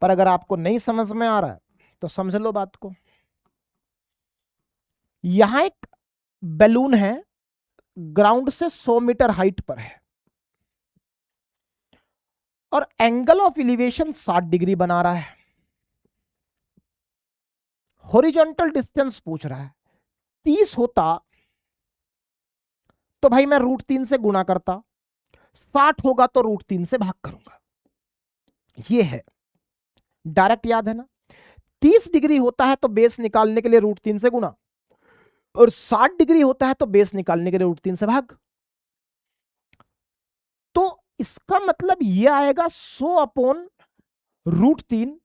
पर अगर आपको नहीं समझ में आ रहा है तो समझ लो बात को। यहां एक बैलून है, ग्राउंड से 100 मीटर हाइट पर है, और एंगल ऑफ एलिवेशन 60 डिग्री बना रहा है। हॉरिजॉन्टल डिस्टेंस पूछ रहा है। 30 होता तो भाई मैं √3 से गुणा करता, 60 होगा तो √3 से भाग करूंगा। ये है डायरेक्ट, याद है ना। 30 डिग्री होता है तो बेस निकालने के लिए √3 से गुणा, और 60 डिग्री होता है तो बेस निकालने के लिए √3 से भाग। तो इसका मतलब यह आएगा 100/√3।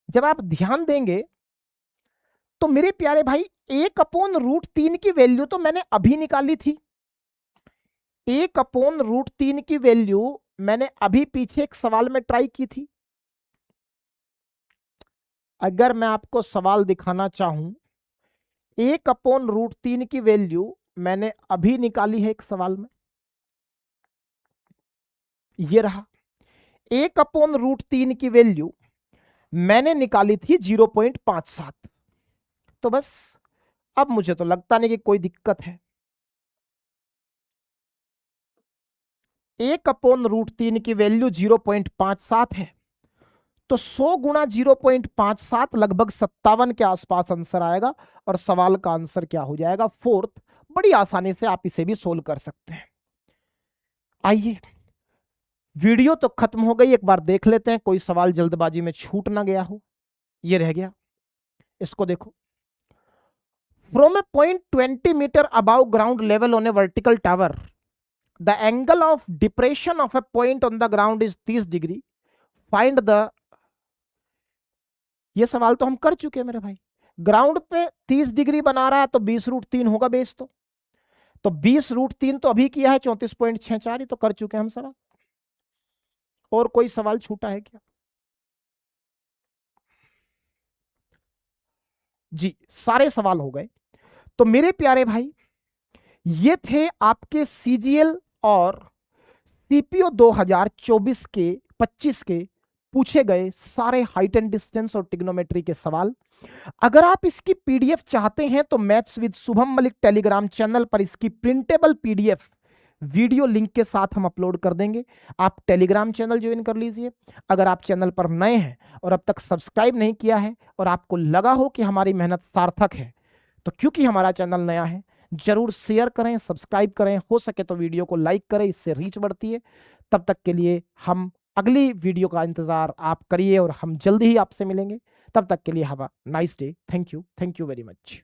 जब आप ध्यान देंगे तो मेरे प्यारे भाई 1/√3 की वैल्यू तो मैंने अभी निकाली थी। 1/√3 की वैल्यू मैंने अभी पीछे एक सवाल में ट्राई की थी। अगर मैं आपको सवाल दिखाना चाहूं, 1/√3 की वैल्यू मैंने अभी निकाली है एक सवाल में, ये रहा। 1/√3 की वैल्यू मैंने निकाली थी 0.57। तो बस अब मुझे तो लगता नहीं कि कोई दिक्कत है। 1/√3 की वैल्यू 0.57 है, तो 100 गुणा 0.57 लगभग 57 के आसपास आंसर आएगा, और सवाल का आंसर क्या हो जाएगा? 4th। बड़ी आसानी से आप इसे भी सोल्व कर सकते हैं। आइए, वीडियो तो खत्म हो गई, एक बार देख लेते हैं कोई सवाल जल्दबाजी में छूट ना गया हो। ये रह गया, इसको देखो। From a point 20 metre above ground level on a vertical tower, the angle of depression of a point on the ground is 30 degree. Find the. ये सवाल तो हम कर चुके हैं मेरे भाई। ग्राउंड पे 30 डिग्री बना रहा है तो 20√3 होगा बेस, तो 20√3 तो अभी किया है 34.64, ये तो कर चुके हैं हम सवाल। और कोई सवाल छूटा है क्या? जी, सारे सवाल हो गए। तो मेरे प्यारे भाई, ये थे आपके सीजीएल और सीपीओ 2024 के 25 के पूछे गए सारे हाइट एंड डिस्टेंस और टिग्नोमेट्री के सवाल। अगर आप इसकी पीडीएफ चाहते हैं तो maths with Shubham Malik Telegram channel पर इसकी प्रिंटेबल पीडीएफ वीडियो लिंक के साथ हम अपलोड कर देंगे। आप टेलीग्राम चैनल ज्वाइन कर लीजिए। अगर आप चैनल पर नए हैं और अब तक सब्सक्राइब नहीं किया है और आपको लगा हो कि हमारी मेहनत सार्थक है, तो क्योंकि हमारा चैनल नया है, जरूर शेयर करें, सब्सक्राइब करें, हो सके तो वीडियो को लाइक करें, इससे रीच बढ़ती है। तब तक के लिए हम अगली वीडियो का इंतजार आप करिए और हम जल्दी ही आपसे मिलेंगे। तब तक के लिए have a nice day. Thank you very much.